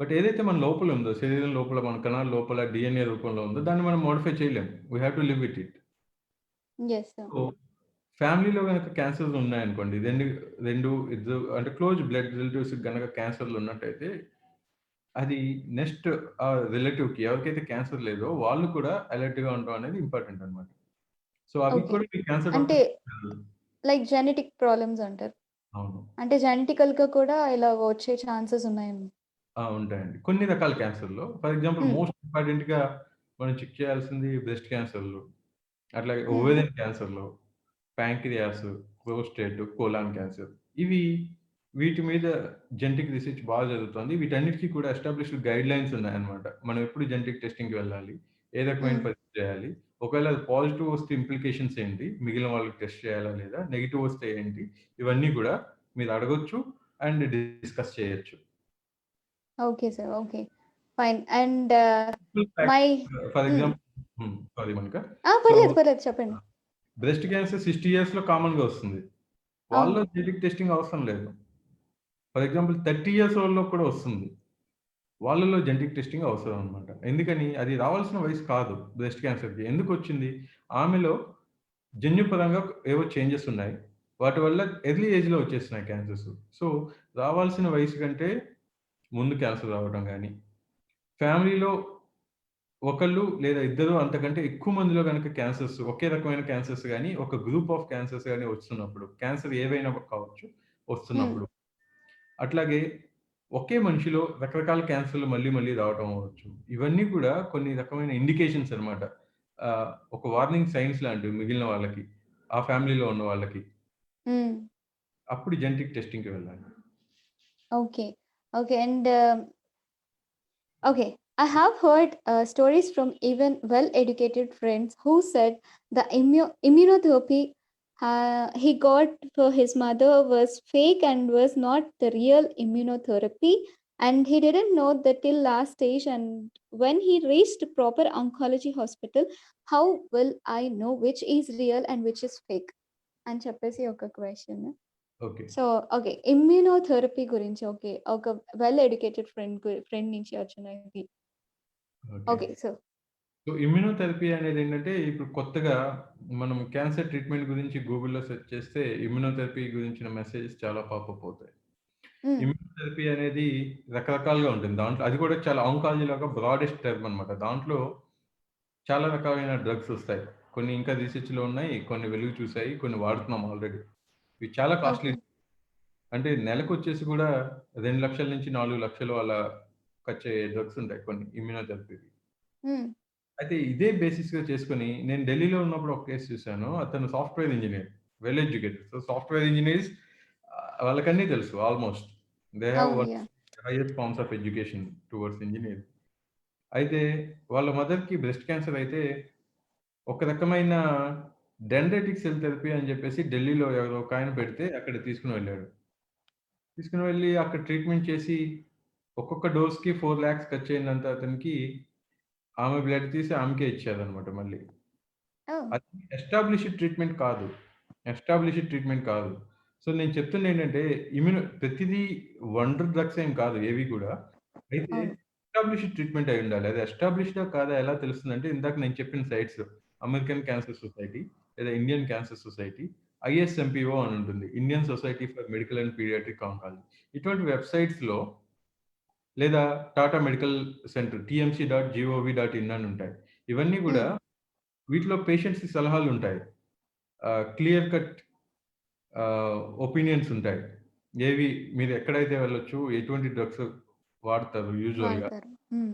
బట్ ఏదైతే మన లోపల ఉందో, శరీరం లోపల మన కణాల లోపల డీఎన్ఏ రూపంలో ఉందో దాన్ని మనం మోడిఫై చేయలేం. We have to live with it. Yes sir. So, ఫ్యామిలీలో గనక క్యాన్సర్స్ ఉన్నాయనుకోండి. 2 ఇద్దరు అంటే క్లోజ్ బ్లడ్ రిలేటివ్స్‌కి గనక క్యాన్సర్‌లు ఉన్నట్టయితే, అది నెక్స్ట్ రిలేటివ్‌కి ఎవరికైతే క్యాన్సర్ లేదో వాళ్ళు కూడా అలర్ట్‌గా ఉండడం అనేది ఇంపార్టెంట్ అన్నమాట. సో, అవి ఓకే. కూడా మీ క్యాన్సర్ అంటే డాక్టర్ లైక్ జెనెటిక్ ప్రాబ్లమ్స్ అంటారు. అవును. అంటే జెనెటికల్‌గా కూడా ఇలా వచ్చే ఛాన్సెస్ ఉన్నాయేమో. ఉంటాయండి. కొన్ని రకాల క్యాన్సర్‌లో ఫర్ ఎగ్జాంపుల్ హ్మ్. మోస్ట్ ఇంపార్టెంట్‌గా మనం చెక్ చేయాల్సింది బ్రెస్ట్ క్యాన్సర్‌లు, అట్లాగే హ్మ్. ఓవేరియన్ క్యాన్సర్‌లు, ప్యాంక్రియాస్, ప్రోస్టేట్, కోలాన్ క్యాన్సర్. ఇవి వీటి మీద జెనెటిక్ రిసర్చ్ బాగా జరుగుతుంది. వీటన్నిటికి కూడా ఎస్టాబ్లిష్డ్ గైడ్‌లైన్స్ ఉన్నాయన్నమాట. మనం ఎప్పుడు జెనెటిక్ టెస్టింగ్‌కి వెళ్ళాలి? ఏ రకమైన హ్మ్. పరీక్ష చేయాలి? ఒకవేళ అది పాజిటివ్ వస్తే ఇంప్లికేషన్స్ ఏంటి? మిగిలిన వాళ్ళకి టెస్ట్ చేయాలా లేదా? నెగెటివ్ వస్తే ఏంటి? ఇవన్నీ కూడా మీరు అడగొచ్చు అండ్ డిస్కస్ చేయొచ్చు. Okay sir. Okay. Fine. And simple fact my for hmm. Example sorry Mounika. So, పర్లేదు. పర్లేదు. చెప్పండి. బ్రెస్ట్ క్యాన్సర్ 60 ఇయర్స్‌లో కామన్‌గా వస్తుంది. వాళ్ళలో అవును. జెనెటిక్ టెస్టింగ్ అవసరం లేదు. ఫర్ ఎగ్జాంపుల్ 30 ఇయర్స్ వాళ్ళలో కూడా వస్తుంది. వాళ్ళలో జెనెటిక్ టెస్టింగ్ అవసరం అన్నమాట. ఎందుకని? అది రావాల్సిన వయసు కాదు బ్రెస్ట్ క్యాన్సర్‌కి. ఎందుకొచ్చింది? ఆమెలో జన్యుపరంగా ఏవో చేంజెస్ ఉన్నాయి. వాటి వల్ల ఎర్లీ ఏజ్‌లో వచ్చేస్తున్నాయి క్యాన్సర్స్. సో, రావాల్సిన వయసు కంటే ముందు క్యాన్సర్ రావడం గాని, ఫ్యామిలీలో ఒకళ్ళు లేదా ఇద్దరు అంతకంటే ఎక్కువ మందిలో గనక క్యాన్సర్స్ ఒకే రకమైన క్యాన్సర్స్ గాని, ఒక గ్రూప్ ఆఫ్ క్యాన్సర్స్ గాని వస్తున్నప్పుడు, క్యాన్సర్ ఏవైనా కావచ్చు హ్మ్. వస్తున్నప్పుడు. అట్లాగే ఒకే మనిషిలో రకరకాల క్యాన్సర్‌లు మళ్ళీ మళ్ళీ రావటం అవ్వచ్చు. ఇవన్నీ కూడా కొన్ని రకమైన ఇండికేషన్స్ అన్నమాట. ఒక వార్నింగ్ సైన్స్ లాంటివి మిగిలిన వాళ్ళకి, ఆ ఫ్యామిలీలో ఉన్న వాళ్ళకి. హ్మ్. అప్పుడు జెనెటిక్ టెస్టింగ్‌కి వెళ్ళాలి. Okay. Okay. And okay, I have heard stories from even well-educated friends who said the immunotherapy he got for his mother was fake and was not the real immunotherapy, and he didn't know that till last stage. And when he reached proper oncology hospital, how will I know which is real and which is fake? అని చెప్పేసి ఒక question. Okay. So, okay. Immunotherapy గురించి ఓకే. ఒక వెల్ ఎడ్యుకేటెడ్ ఫ్రెండ్ నుంచి వచ్చినది. Okay. Okay. So so, immunotherapy అనేదేంటంటే, ఇప్పుడు కొత్తగా మనం క్యాన్సర్ ట్రీట్మెంట్ గురించి గూగుల్‌లో సెర్చ్ చేస్తే, ఇమ్యునోథెరపీ గురించిన మెసేజెస్ చాలా పాపప్ అవుతాయి. హ్మ్. ఇమ్యునోథెరపీ అనేది రకరకాలుగా ఉంటుంది. దాంట్లో అది కూడా చాలా ఆంకాలజీ లాగా బ్రాడెస్ట్ టర్మ్ అనమాట. దాంట్లో చాలా రకాలైన డ్రగ్స్ ఒస్తాయి. కొన్ని ఇంకా రిసర్చ్‌లో ఉన్నాయి. కొన్ని వెలుగు చూసాయి. కొన్ని వాడుతున్నాం ఆల్రెడీ. ఇవి చాలా కాస్ట్‌లీ. ఓకే. అంటే నెలకొచ్చేసి కూడా 2,00,000-4,00,000 అలా ఖర్చయ్యే డ్రగ్స్ ఉంటాయి కొన్ని ఇమ్యునోథెరపీవి. హ్మ్. అయితే ఇదే బేసిస్‌గా చేసుకొని నేను ఢిల్లీలో ఉన్నప్పుడు ఒక కేస్ చూసాను. అతను software engineer. Well educated. So, software engineers వాళ్ళకన్నీ తెలుసు ఆల్‌మోస్ట్. దే హావ్ అవును. One yeah! Highest forms of education towards engineering. అయితే వాళ్ళ మదర్‌కి బ్రెస్ట్ క్యాన్సర్ అయితే ఒక రకమైన డెండ్రైటిక్ సెల్ థెరపీ అని చెప్పేసి ఢిల్లీలో ఎవరో ఒకాయన పెడితే అక్కడికి తీసుకొని వెళ్ళాడు. తీసుకొని వెళ్లి అక్కడ ట్రీట్మెంట్ చేసి ఒక్కొక్క డోస్‌కి 4,00,000 ఖర్చయిందంట అతనికి. ఆమె బ్లడ్ తీసి ఆమెకే ఇచ్చారన్నమాట మళ్ళీ. ఓహ్! అది ఎస్టాబ్లిష్డ్ ట్రీట్మెంట్ కాదు. ఎస్టాబ్లిష్డ్ ట్రీట్మెంట్ కాదు. సో, నేను చెప్తుందేంటంటే ప్రతిదీ వండర్ డ్రగ్స్ ఏం కాదు ఏవి కూడా. అయితే అవును. ఎస్టాబ్లిష్డ్ ట్రీట్మెంట్ అయ్యుండాలి. అది ఎస్టాబ్లిష్డా కాదా ఎలా తెలుస్తుందంటే ఇందాక నేను చెప్పిన సైట్స్ అమెరికన్ క్యాన్సర్ సొసైటీ లేదా ఇండియన్ క్యాన్సర్ సొసైటీ, ఐఎస్ఎంపీఓ అని ఉంటుంది. Indian society for medical and paediatric oncology. ఇటువంటి వెబ్‌సైట్స్‌లో లేదా టాటా మెడికల్ సెంటర్ tmc.gov.in అని ఉంటాయి. ఇవన్నీ గూడా హ్మ్. వీటిలో పేషెంట్స్‌కి సలహాలుంటాయి. క్లియర్ కట్ ఒపీనియన్స్ ఉంటాయి. ఏవి మీరు ఎక్కడైతే వెళ్ళొచ్చు, ఎటువంటి డ్రగ్స్ వాడతారు యూజువల్‌గా వాడతారు.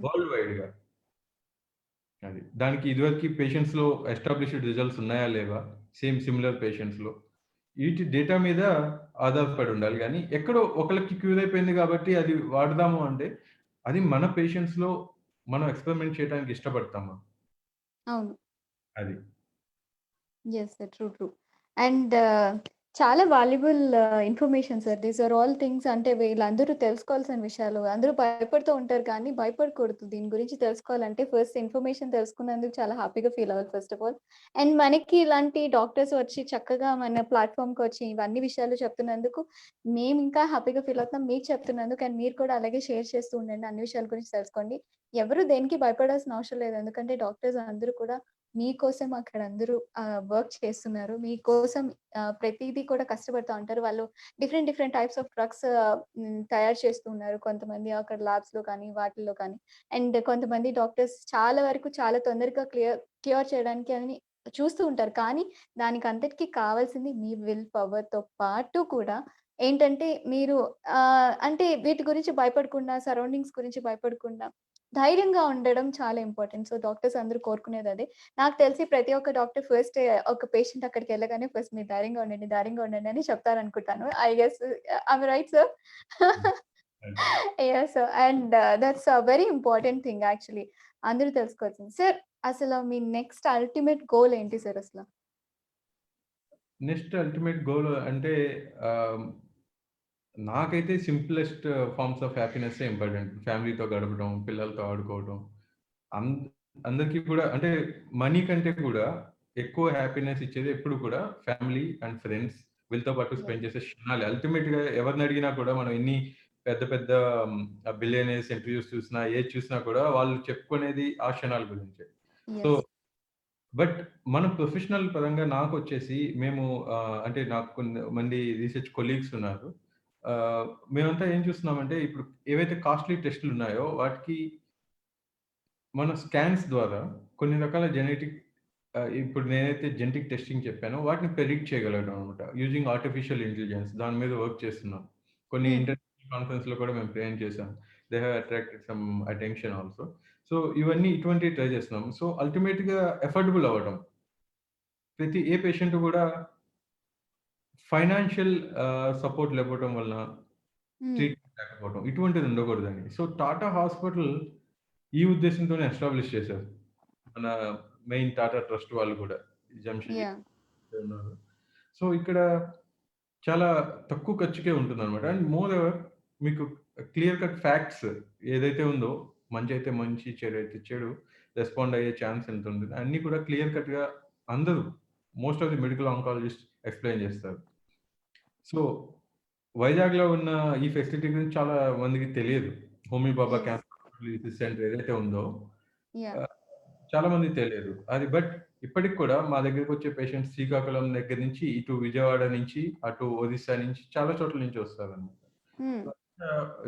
వరల్డ్ వైడ్‌గా. అది. దానికి ఇదివరకి పేషెంట్స్‌లో ఎస్టాబ్లిష్డ్ రిజల్ట్స్ ఉన్నాయా లేవా? సేమ్ సిమిలర్ పేషెంట్స్‌లో. ఈటి డేటా మీద ఆధారపడి ఉండాలి గానీ, ఎక్కడో ఒకళ్ళకి క్యూర్ అయిపోయింది కాబట్టి అది వాడదాము అంటే, అది మన పేషెంట్స్‌లో మనం ఎక్స్‌పెరిమెంట్ చేయడానికి ఇష్టపడతామా? అవును. అది. Yes sir. True. True. And చాలా valuable information sir. These are all things అంటే వీళ్ళందరూ తెలుసుకోవాల్సిన విషయాలు. అందరూ భయపడుతూ ఉంటారు కానీ భయపడకూడదు. దీని గురించి తెలుసుకోవాలంటే ఫస్ట్ ఇన్ఫర్మేషన్ తెలుసుకున్నందుకు చాలా హ్యాపీగా ఫీల్ అవ్వాలి ఫస్ట్ ఆఫ్ ఆల్. అండ్ మనకి ఇలాంటి డాక్టర్స్ వచ్చి చక్కగా మన ప్లాట్‌ఫార్మ్‌కొచ్చి ఇవన్నీ విషయాలు చెప్తున్నందుకు మేము ఇంకా హ్యాపీగా ఫీల్ అవుతున్నాం. మీకు చెప్తున్నందుకు అండ్ మీరు కూడా అలాగే షేర్ చేస్తూ ఉండండి. అన్ని విషయాల గురించి తెలుసుకోండి. ఎవరు దేనికి భయపడాల్సిన అవసరం లేదు. ఎందుకంటే డాక్టర్స్ అందరూ కూడా మీకోసం అక్కడ అందరూ వర్క్ చేస్తున్నారు. మీకోసం ప్రతీదీ కూడా కష్టపడతా ఉంటారు. వాళ్ళు different different types of drugs తయారు చేస్తూ ఉన్నారు. కొంతమంది అక్కడ ల్యాబ్స్‌లో కానీ, వాటిల్లో కానీ. అండ్ కొంతమంది డాక్టర్స్ చాలా వరకు చాలా తొందరగా క్యూర్ చేయడానికి అని చూస్తూ ఉంటారు. కానీ దానికంతటికి కావాల్సింది మీ విల్ పవర్‌తో పాటు కూడా ఏంటంటే మీరు అంటే వీటి గురించి భయపడకుండా, సరౌండింగ్స్ గురించి భయపడకుండా ధైర్యంగా ఉండడం చాలా ఇంపార్టెంట్. సో, డాక్టర్స్ అందరూ కోరుకునేదదే. నాకు తెలిసి ప్రతి ఒక్క డాక్టర్ ఫస్ట్ ఒక పేషెంట్ అక్కడికెళ్ళగానే ఫస్ట్ మీరు ధైర్యంగా ఉండండి, ధైర్యంగా ఉండండి అని చెప్తారనుకుంటాను. I guess am I right sir? Hmm. అది. Yes sir. And that's a very important thing actually. అందరూ తెలుసుకోవాల్సింది. సార్ అసలు మీ నెక్స్ట్ అల్టిమేట్ గోల్ ఏంటి సార్ అసల? నెక్స్ట్ అల్టిమేట్ గోల్ అంటే ఆహ్, నాకైతే సింప్లెస్ట్ ఫార్మ్స్ ఆఫ్ హ్యాపీనెస్సే ఇంపార్టెంట్. ఫ్యామిలీతో గడపడం, పిల్లలతో ఆడుకోవడం. అన్ అందరికీ కూడా అంటే మనీ కంటే కూడా ఎక్కువ హ్యాపీనెస్ ఇచ్చేది ఎప్పుడు కూడా ఫ్యామిలీ అండ్ ఫ్రెండ్స్ వీళ్ళతో పాటు యాహ్! స్పెండ్ చేసే క్షణాలే. అల్టిమేట్‌గా ఎవరిని అడిగినా కూడా మనం ఎన్ని పెద్ద పెద్ద బిలియనీర్స్ ఇంటర్వ్యూస్ చూసినా, ఏది చూసినా కూడా వాళ్ళు చెప్పుకునేది ఆ క్షణాల గురించే. So, yes. బట్ మనం ప్రొఫెషనల్ పరంగా నాకొచ్చేసి మేము అంటే నాకు కొంతమంది రీసెర్చ్ కొలీగ్స్ ఉన్నారు. ఆహ్, మేమంతా ఏం చూస్తున్నామంటే ఇప్పుడు ఏవైతే కాస్ట్‌లీ టెస్ట్‌లున్నాయో వాటికి మన స్కాన్స్ ద్వారా కొన్ని రకాల జెనెటిక్ ఇప్పుడు నేనైతే జెనెటిక్ టెస్టింగ్ చెప్పానో వాటిని ప్రెడిక్ట్ చేయగలడం అనమాట. యూజింగ్ ఆర్టిఫిషియల్ ఇంటెలిజెన్స్ దాని మీద వర్క్ చేస్తున్నాం. కొన్ని హ్మ్. ఇంటర్నేషనల్ కాన్ఫరెన్స్‌లో కూడా మేము ప్రెజెంట్ చేసాం. They have attracted some attention also. So, ఇవన్నీ ఇటువంటివి ట్రై చేస్తున్నాం. సో, అల్టిమేట్‌గా అఫోర్డబుల్ అవ్వడం. ప్రతి ఏ పేషెంట్ కూడా ఫైనాన్షియల్ సపోర్ట్ లేకపోవటం వలన హ్మ్. ట్రీట్మెంట్ లేకపోవడం ఇటువంటిది ఉండకూడదని. సో, టాటా హాస్పిటల్ ఈ ఉద్దేశ్యంతోనే ఎస్టాబ్లిష్ చేశారు. మన మెయిన్ టాటా ట్రస్ట్ వాళ్ళు కూడా జంషెడ్‌జీ యాహ్! ఉన్నారు. సో, ఇక్కడ చాలా తక్కువ ఖర్చుకే ఉంటుందనమాట. అండ్ మోర్ ఓవర్ మీకు క్లియర్ కట్ ఫ్యాక్ట్స్ ఏదైతే ఉందో మంచయితే మంచి, చెడైతే చెడు రెస్పాండ్ అయ్యే ఛాన్స్ ఎంతుంది. అన్నీ కూడా క్లియర్ కట్‌గా అందరూ most of the medical oncologist explain చేస్తారు. సో, వైజాగ్‌లో ఉన్న ఈ ఫెసిలిటీ గురించి చాలా మందికి తెలియదు. హోమీ బాబా యెస్. క్యాన్సర్ రిసర్చ్ సెంటర్ ఏదైతే ఉందో యాహ్! ఆహ్, చాలా మందికి తెలియదు. అది బట్ ఇప్పటికి కూడా మా దగ్గరికొచ్చే పేషెంట్స్ శ్రీకాకుళం దగ్గర నుంచి ఇటు విజయవాడ నుంచి, అటు ఒరిస్సా నుంచి చాలా చోట్ల నుంచి వస్తారనమాట. హ్మ్. సో,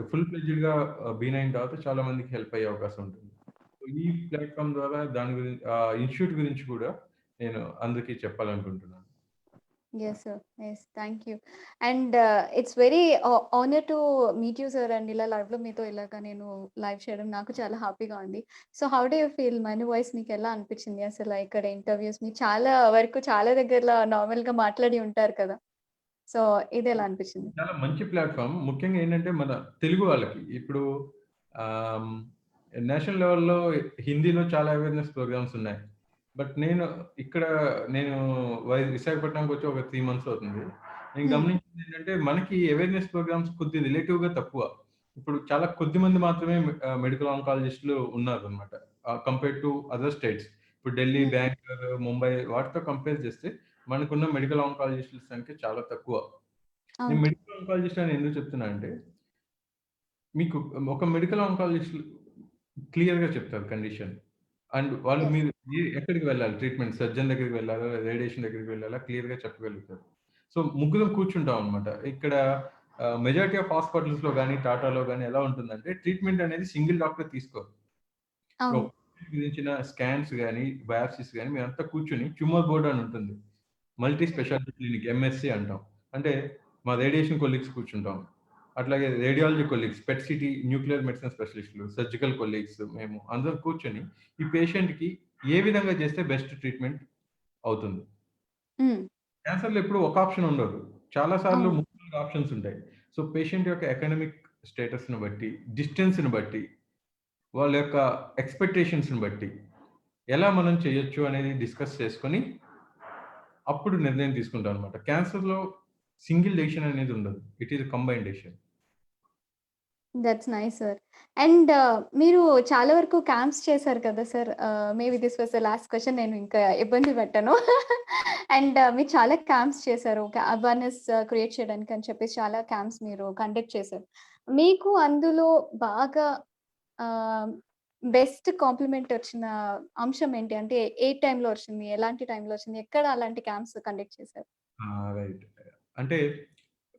ఫుల్ ఫ్లెడ్జ్డ్‌గా బి9 తర్వాత చాలా మందికి హెల్ప్ అయ్యే అవకాశం ఉంటుంది. సో, ఈ ప్లాట్‌ఫార్మ్ ద్వారా దాని ఇన్‌స్టిట్యూట్ గురించి కూడా నేను అందరికీ చెప్పాలనుకుంటున్నాను. Yes sir. Yes. Thank you. And it's very honour to meet you sir and ఇలా లైవ్‌లో మీతో ఇలాగ నేను లైవ్ చేయడం నాకు చాలా హ్యాపీగా ఉంది. So, how do you feel money voice మీకెలా అనిపించింది అసల ఇక్కడ ఇంటర్వ్యూస్ మీరు చాలా వరకు చాలా దగ్గరలో నార్మల్‌గా మాట్లాడి ఉంటారు కదా! సో, ఇదెలా అనిపించింది? చాలా మంచి ప్లాట్‌ఫార్మ్. ముఖ్యంగా ఏంటంటే, మన తెలుగు వాళ్ళకి. ఇప్పుడు ఆహ్, నేషనల్ లెవెల్‌లో హిందీలో చాలా అవేర్‌నెస్ ప్రోగ్రామ్స్ ఉన్నాయి. బట్ ఇక్కడ నేను విశాఖపట్నంకొచ్చి ఒక 3 మంత్స్ అవుతుంది. నేను హ్మ్. గమనించిందేంటంటే, మనకి అవేర్‌నెస్ ప్రోగ్రామ్స్ కొద్దిగా రిలేటివ్‌గా తక్కువ. ఇప్పుడు చాలా కొద్ది మంది మాత్రమే మెడికల్ ఆంకాలజిస్ట్‌లు ఉన్నారనమాట. Compared to other states. ఇప్పుడు ఢిల్లీ, హ్మ్. బెంగుళూరు, ముంబై వాటితో కంపేర్ చేస్తే మనకున్న మెడికల్ ఆంకాలజిస్ట్‌ల సంఖ్య చాలా తక్కువ. నేను అవును. మెడికల్ ఆంకాలజిస్ట్ అని ఎందుకు చెప్తున్నా అంటే, మీకు ఒక మెడికల్ ఆంకాలజిస్ట్ క్లియర్‌గా చెప్తారు కండిషన్. అండ్ వాళ్ళు యెస్. మీరు ఎక్కడికి వెళ్ళాలి ట్రీట్మెంట్ సర్జన్ దగ్గరికి వెళ్ళాలా? రేడియేషన్ దగ్గరికి వెళ్ళాలా? క్లియర్‌గా చెప్పగలుగుతారు. సో, ముగ్గురం కూర్చుంటాం అన్నమాట. ఇక్కడ మెజారిటీ ఆఫ్ హాస్పిటల్స్‌లో గాని, టాటాలో గాని ఎలా ఉంటుందంటే ట్రీట్మెంట్ అనేది సింగిల్ డాక్టర్ తీసుకోరు. ఇప్పుడు అవును. ఒక గురించిన స్కాన్స్ గాని, బయాప్సీస్ గాని మేమంతా కూర్చొని ట్యూమర్ బోర్డ్ అని ఉంటుంది. మల్టీ స్పెషాలిటీ క్లినిక్ ఎంఎస్‌సి అంటాం. అంటే మా రేడియేషన్ కొలీగ్స్ కూర్చుంటాం. అట్లాగే radiology colleagues, PET CT nuclear medicine స్పెషలిస్టులు, సర్జికల్ కొలీగ్స్ మేము అందరం కూర్చొని ఈ పేషెంట్‌కి ఏ విధంగా చేస్తే బెస్ట్ ట్రీట్మెంట్ అవుతుంది. హ్మ్. క్యాన్సర్‌లో ఎప్పుడు ఒక ఆప్షన్ ఉండదు. చాలా సార్లు అవును. 3, 4 ఆప్షన్స్ ఉంటాయి. సో, పేషెంట్ యొక్క ఎకనామిక్ స్టేటస్‌ని బట్టి, డిస్టెన్స్‌ని బట్టి, వాళ్ళ యొక్క ఎక్స్‌పెక్టేషన్స్‌ని బట్టి ఎలా మనం చేయొచ్చు అనేది డిస్కస్ చేసుకొని అప్పుడు నిర్ణయం తీసుకుంటాం అన్నమాట. క్యాన్సర్‌లో సింగిల్ డెసిషన్ అనేది ఉండదు. It is a combined decision. That's nice sir. And మీరు చాలా వరకు క్యాంప్స్ చేశారు కదా sir. Maybe this was the last question. నేను ఇంకా ఇబ్బంది పెట్టను. అండ్ మీరు చాలా క్యాంప్స్ చేశారు. అవేర్‌నెస్ క్రియేట్ చేయడానికి అని చెప్పేసి చాలా క్యాంప్స్ మీరు కండక్ట్ చేశారు. మీకు అందులో బాగా ఆహ్, బెస్ట్ కాంప్లిమెంట్ వచ్చిన అంశం ఏంటి? అంటే ఏ టైంలో వచ్చింది? ఎలాంటి టైంలో వచ్చింది? ఎక్కడ అలాంటి క్యాంప్స్ కండక్ట్ చేశారు? ఆ! రైట్. అంటే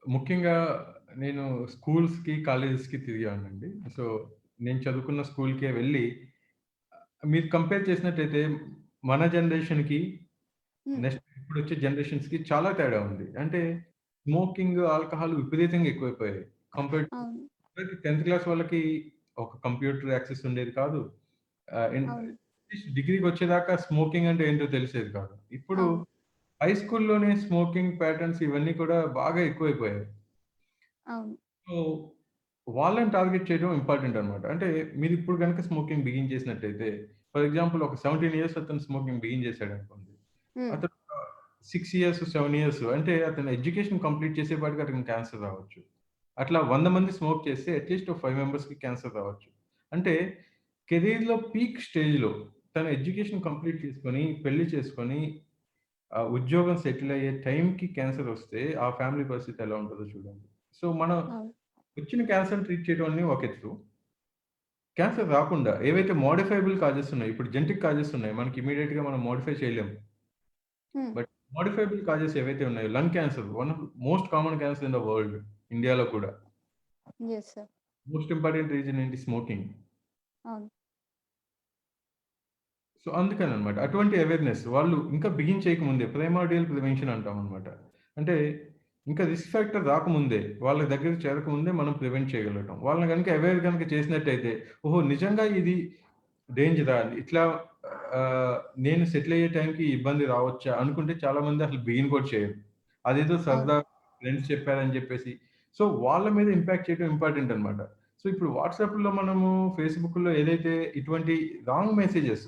ముఖ్యంగా నేను స్కూల్స్‌కి, కాలేజెస్‌కి తిరిగానండి. సో, నేను చదువుకున్న స్కూల్‌కే వెళ్ళి మీరు కంపేర్ చేసినట్టయితే మన జనరేషన్‌కి హ్మ్. నెక్స్ట్ ఇప్పుడొచ్చే జనరేషన్స్‌కి చాలా తేడా ఉంది. అంటే స్మోకింగ్, ఆల్కహాల్ విపరీతంగా ఎక్కువైపోయాయి. కంపేర్డ్ టు అవును. 10థ్ క్లాస్ వాళ్ళకి ఒక కంప్యూటర్ యాక్సెస్ ఉండేది కాదు. ఆహ్, ఇన్ అవును. అట్‌లీస్ట్ డిగ్రీకొచ్చేదాకా స్మోకింగ్ అంటే ఏంటో తెలిసేది కాదు. ఇప్పుడు అవును. హై స్కూల్‌లోనే స్మోకింగ్ ప్యాటర్న్స్ ఇవన్నీ కూడా బాగా ఎక్కువైపోయాయి. అవును. సో, వాళ్ళని టార్గెట్ చేయడం ఇంపార్టెంట్ అన్నమాట. అంటే మీరిప్పుడు గనుక స్మోకింగ్ బిగిన్ చేసినట్టయితే, ఫర్ ఎగ్జాంపుల్ ఒక 17 ఇయర్స్ అతను స్మోకింగ్ బిగిన్ చేశాడనుకోండి. హ్మ్. అతను 6 ఇయర్స్, 7 ఇయర్స్ అంటే అతను ఎడ్యుకేషన్ కంప్లీట్ చేసేపాటికి అతనికి క్యాన్సర్ రావచ్చు. అట్లా 100 మంది స్మోక్ చేస్తే అట్‌లీస్ట్ ఒక 5 మెంబర్స్‌కి క్యాన్సర్ రావచ్చు. అంటే కెరియర్‌లో పీక్ స్టేజ్‌లో తను ఎడ్యుకేషన్ కంప్లీట్ చేసుకొని, పెళ్లి చేసుకొని, ఉద్యోగం సెటిల్ అయ్యే టైంకి క్యాన్సర్ వస్తే ఆ ఫ్యామిలీ పరిస్థితి ఎలా ఉంటదో చూడండి. సో, మనం అవును. వచ్చిన క్యాన్సర్‌ని ట్రీట్ చేయడం అనేది ఒక ఎత్తు. క్యాన్సర్ రాకుండా ఏవైతే మోడిఫైయబుల్ కాజెస్ ఉన్నాయో, ఇప్పుడు జెనెటిక్ కాజెస్ ఉన్నాయి. మనకి ఇమ్మీడియేట్‌గా మనం మోడిఫై చేయలేము. హ్మ్. బట్ మోడిఫైయబుల్ కాజెస్ ఏవైతే ఉన్నాయో, lung cancer one of most common cancer in the world. ఇండియాలో కూడా. Yes sir. Most important reason ఏంటి? స్మోకింగ్. అవును. సో, అందుకననమాట. అటువంటి అవేర్‌నెస్ వాళ్ళు ఇంకా బిగిన్ చేయకముందే ప్రైమోర్డియల్ ప్రివెన్షన్ అంటామనమాట. అంటే ఇంకా రిస్క్ ఫ్యాక్టర్ రాకముందే, వాళ్ళ దగ్గరికి చేరకముందే మనం ప్రివెంట్ చేయగలుగుతాం. వాళ్ళని గనుక అవేర్ గనుక చేసినట్టయితే, ఓహో! నిజంగా ఇది డేంజరా? ఇట్లా ఆహ్, నేను సెటిల్ అయ్యే టైంకి ఇబ్బంది రావచ్చా? అనుకుంటే చాలామంది అసలు బిగిన్ కూడా చేయరు. అదేదో అవును. సరదా ఫ్రెండ్స్ చెప్పారని చెప్పేసి. సో, వాళ్ళ మీద ఇంపాక్ట్ చేయడం ఇంపార్టెంట్ అనమాట. సో, ఇప్పుడు వాట్సాప్‌లో మనము, ఫేస్‌బుక్‌లో ఏదైతే ఇటువంటి రాంగ్ మెసేజెస్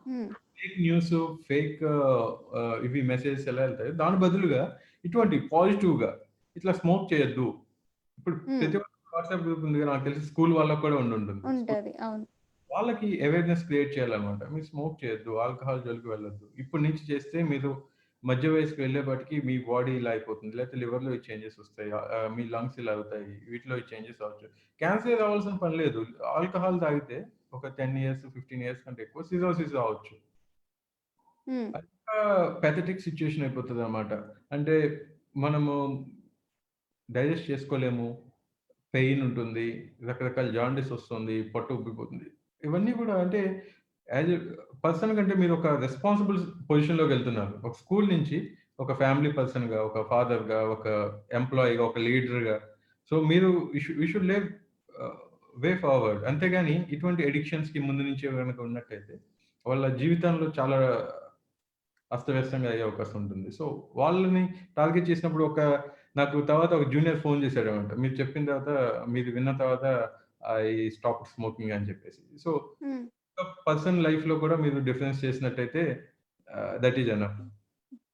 హ్మ్. ఫేక్ న్యూస్, ఫేక్ ఇవి మెసేజెస్ ఎలా ఎళ్తాయో, దాని బదులుగా ఇటువంటి పాజిటివ్‌గా ఇట్లా స్మోక్ చేయొద్దు. ఇప్పుడు హ్మ్. ప్రతి ఒక్కరికి వాట్సాప్ గ్రూప్ ఉంది. నాకు తెలిసి స్కూల్ వాళ్ళకి కూడా ఉండుంటుంది. ఉంటది. అవును. వాళ్ళకి అవేర్‌నెస్ క్రియేట్ చేయాలన్నమాట. మీరు స్మోక్ చేయొద్దు. ఆల్కహాల్ జోలికి వెళ్ళొద్దు. ఇప్పటి నుంచి చేస్తే మీరు మధ్య వయస్సుకి వెళ్ళేపాటికి మీ బాడీ ఇలా అయిపోతుంది. లేకపోతే లివర్‌లో ఈ చేంజెస్ వస్తాయి. మీ లంగ్స్ ఇలా అవుతాయి. వీటిలో ఈ చేంజెస్ అవ్వచ్చు. క్యాన్సర్ రావాల్సిన పని లేదు. ఆల్కహాల్ తాగితే ఒక 10 ఇయర్స్, 15 ఇయర్స్ కంటే ఎక్కువ సిర్రోసిస్ రావచ్చు. హ్మ్. అంతా పాథటిక్ సిట్యుయేషన్ అయిపోతదనమాట. అంటే మనము డైజెస్ట్ చేసుకోలేము. పెయిన్ ఉంటుంది. రకరకాల జాండీస్ వస్తుంది. పొట్ట ఉబ్బిపోతుంది. ఇవన్నీ కూడా అంటే యాజ్ ఎ పర్సన్ కంటే మీరు ఒక రెస్పాన్సిబుల్ పొజిషన్‌లోకెళ్తున్నారు. ఒక స్కూల్ నుంచి ఒక ఫ్యామిలీ పర్సన్‌గా, ఒక ఫాదర్‌గా, ఒక ఎంప్లాయీగా, ఒక లీడర్‌గా. సో, మీరు యూ షుడ్ లివ్ ఆహ్, వే ఫార్వర్డ్. అంతేగాని ఇటువంటి అడిక్షన్స్‌కి ముందు నుంచే గనక ఉన్నట్టయితే వాళ్ళ జీవితంలో చాలా అస్తవ్యస్తంగా అయ్యే అవకాశం ఉంటుంది. సో, వాళ్ళని టార్గెట్ చేసినప్పుడు నాకు తర్వాత ఒక జూనియర్ ఫోన్ చేసాడనమాట. మీరు చెప్పిన తర్వాత మీరు విన్న తర్వాత ఐ స్టాప్డ్ స్మోకింగ్ అని చెప్పేసి. సో, హ్మ్. ఒక పర్సన్ లైఫ్‌లో కూడా మీరు డిఫరెన్స్ చేసినట్టయితే దట్ ఈస్ ఎనఫ్.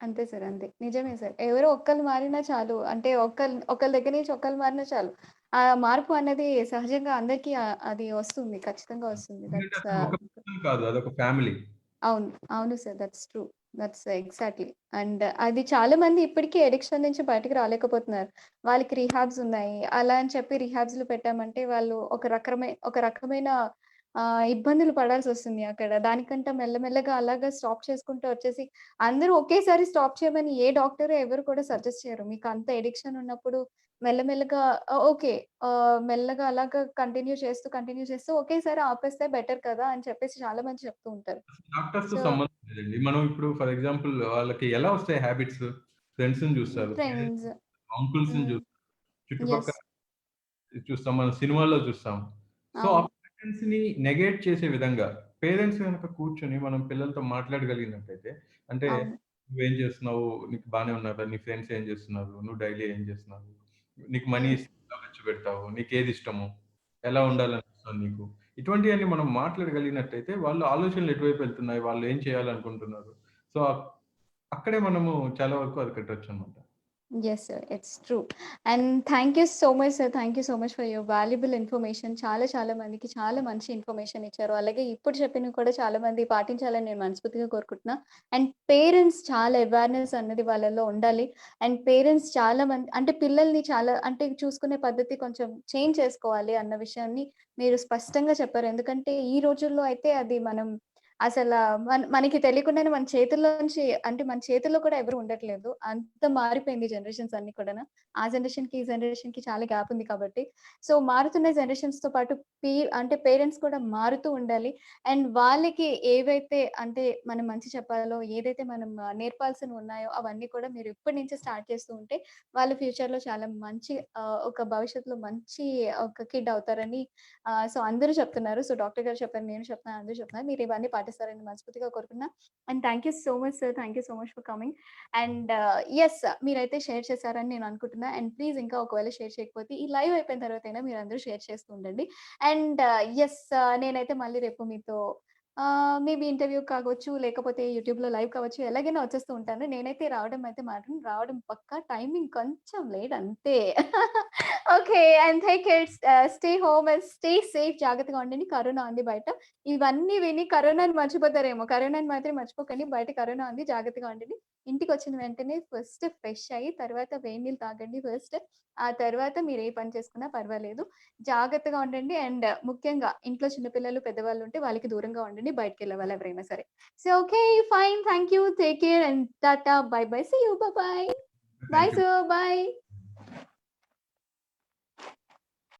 అంతే సార్. అంతే. నిజమే సార్. ఎవరో ఒక్కళ్ళు మారినా చాలు. అంటే ఒకళ్ళ దగ్గర నుంచి ఒకళ్ళు మారినా చాలు. ఆ మార్పు అనేది సహజంగా అందరికీ అది వస్తుంది. ఖచ్చితంగా వస్తుంది. ఎందుకంటే దట్స్ అతను ఒక పర్సన్ కాదు. అదొక ఫ్యామిలీ. అవును. అవును sir. That's true. That's exactly. And అది చాలా మంది ఇప్పటికీ అడిక్షన్ నుంచి బయటికి రాలేకపోతున్నారు. వాళ్ళకి రిహాబ్స్ ఉన్నాయి. అలా అని చెప్పి రిహాబ్స్‌లో పెట్టామంటే వాళ్ళు ఒక రకమైన ఇబ్బందులు పడాల్సొస్తుంది అక్కడ. దానికంటే మెల్లమెల్లగా అలాగా స్టాప్ చేసుకుంటూ వచ్చేసి అందరూ ఒకేసారి స్టాప్ చేయమని ఏ డాక్టరు ఎవరు కూడా సజెస్ట్ చేయరు. మీకు అంత అడిక్షన్ ఉన్నప్పుడు మెల్లమెల్లగా ఓకే. మెల్లగా అలాగా కంటిన్యూ చేస్తూ ఒకేసారి ఆపేస్తే బెటర్ కదా! అని చెప్పేసి చాలా మంది చెప్తూ ఉంటారు. డాక్టర్స్‌తో సో, సంబంధం లేదండి. మనం ఇప్పుడు ఫర్ ఎగ్జాంపుల్ వాళ్ళకి ఎలా వస్తాయి హాబిట్స్? ఫ్రెండ్స్‌ని చూస్తారు. ఫ్రెండ్స్. అంకుల్స్‌ని హ్మ్. చూస్తాం. యెస్. చుట్టుపక్కల చూస్తాం. మనం సినిమాల్లో చూస్తాం. సో, ఆ అవును. పేరెంట్స్‌ని నెగేట్ చేసే విధంగా పేరెంట్స్ గనక కూర్చొని మనం పిల్లలతో మాట్లాడగలిగినట్టయితే, అంటే అవును. "నువ్వేం చేస్తున్నావు? నీకు బానే ఉన్నారా? నీ ఫ్రెండ్స్ ఏం చేస్తున్నారు? నువ్వు డైలీ ఏం చేస్తున్నావు? నీకు మనీ హ్మ్. ఇస్తే ఎలా ఖర్చు పెడతావు? నీకేది ఇష్టము? ఎలా ఉండాలనిపిస్తుంది నీకు?" ఇటువంటియన్నీ మనం మాట్లాడగలిగినట్టయితే, వాళ్ళ ఆలోచనలు ఎటువైపు వెళ్తున్నాయి? వాళ్ళు ఏం చేయాలనుకుంటున్నారు? సో, అక్కడే మనము చాలా వరకు అరికట్టొచ్చనమాట. Yes sir. It's true. And thank you so much sir. Thank you so much for your valuable information. చాలా చాలా మందికి చాలా మంచి ఇన్ఫర్మేషన్ ఇచ్చారు. అలాగే ఇప్పుడు చెప్పినవి కూడా చాలా మంది పాటించాలని నేను మనస్ఫూర్తిగా కోరుకుంటున్నా. అండ్ పేరెంట్స్ చాలా అవేర్‌నెస్ అన్నది వాళ్ళలో ఉండాలి. అండ్ పేరెంట్స్ చాలా మంది అంటే పిల్లల్ని చాలా అంటే చూసుకునే పద్ధతి కొంచెం చేంజ్ చేసుకోవాలి అన్న విషయాన్ని మీరు స్పష్టంగా చెప్పారు. ఎందుకంటే ఈ రోజుల్లో అయితే అది మనం అసలా మనకి తెలియకుండానే మన చేతుల్లోంచి అంటే మన చేతుల్లో కూడా ఎవరు ఉండట్లేదు. అంత మారిపోయింది జనరేషన్స్ అన్నీ కూడాను. ఆ జనరేషన్‌కి, ఈ జనరేషన్‌కి చాలా గ్యాప్ ఉంది కాబట్టి. సో, మారుతున్న జనరేషన్స్‌తో పాటు అంటే పేరెంట్స్ కూడా మారుతూ ఉండాలి. అండ్ వాళ్ళకి ఏవైతే అంటే మనం మంచి చెప్పాలో, ఏదైతే మనం నేర్పాల్సినవి ఉన్నాయో అవన్నీ కూడా మీరు ఇప్పటి నుంచే స్టార్ట్ చేస్తూ ఉంటే వాళ్ళు ఫ్యూచర్‌లో చాలా మంచి ఒక భవిష్యత్తులో మంచి ఒక కిడ్ అవుతారని సో, అందరూ చెప్తున్నారు. సో, డాక్టర్ గారు చెప్పారు, నేను చెప్తున్నాను, అందరూ చెప్తున్నారు. మీరు ఇవన్నీ పాటిస్తారని మనస్ఫూర్తిగా కోరుకుంటున్నా. And thank you so much sir. Thank you so much for coming. And yes మీరైతే షేర్ చేశారని నేను అనుకుంటున్నా. అండ్ ప్లీజ్ ఇంకా ఒకవేళ షేర్ చేయకపోతే ఈ లైవ్ అయిపోయిన తర్వాతైనా మీరందరూ షేర్ చేస్తూ ఉండండి. అండ్ యెస్ నేనైతే మళ్ళీ రేపు మీతో మేబీ ఇంటర్వ్యూ కావచ్చు, లేకపోతే యూట్యూబ్‌లో లైవ్ కావచ్చు, ఎలాగైనా వచ్చేస్తూ ఉంటాను. నేనైతే రావడం అయితే మాత్రం రావడం పక్కా. టైమింగ్ కొంచెం లేట్ అంతే. Okay. And take care. Stay home and stay safe. జాగ్రత్తగా ఉండండి. కరోనా ఉంది బయట. ఇవన్నీ విని కరోనాని మర్చిపోతారేమో. కరోనాని మాత్రం మర్చిపోకండి. బయట కరోనా ఉంది. జాగ్రత్తగా ఉండండి. ఇంటికొచ్చిన వెంటనే ఫస్ట్ ఫ్రెష్ అయ్యి, తర్వాత వేడి నీళ్ళు తాగండి ఫస్ట్. ఆ తర్వాత మీరు ఏ పని చేసుకున్నా పర్వాలేదు. జాగ్రత్తగా ఉండండి. అండ్ ముఖ్యంగా ఇంట్లో చిన్న పిల్లలు, పెద్దవాళ్ళు ఉంటే వాళ్ళకి దూరంగా ఉండండి. బయటికెళ్ళే వాళ్ళు ఎవరైనా సరే. So, okay. Fine. Thank you. Take care and tata. Bye bye. See you. Bye bye. Bye thank you. Sir. By.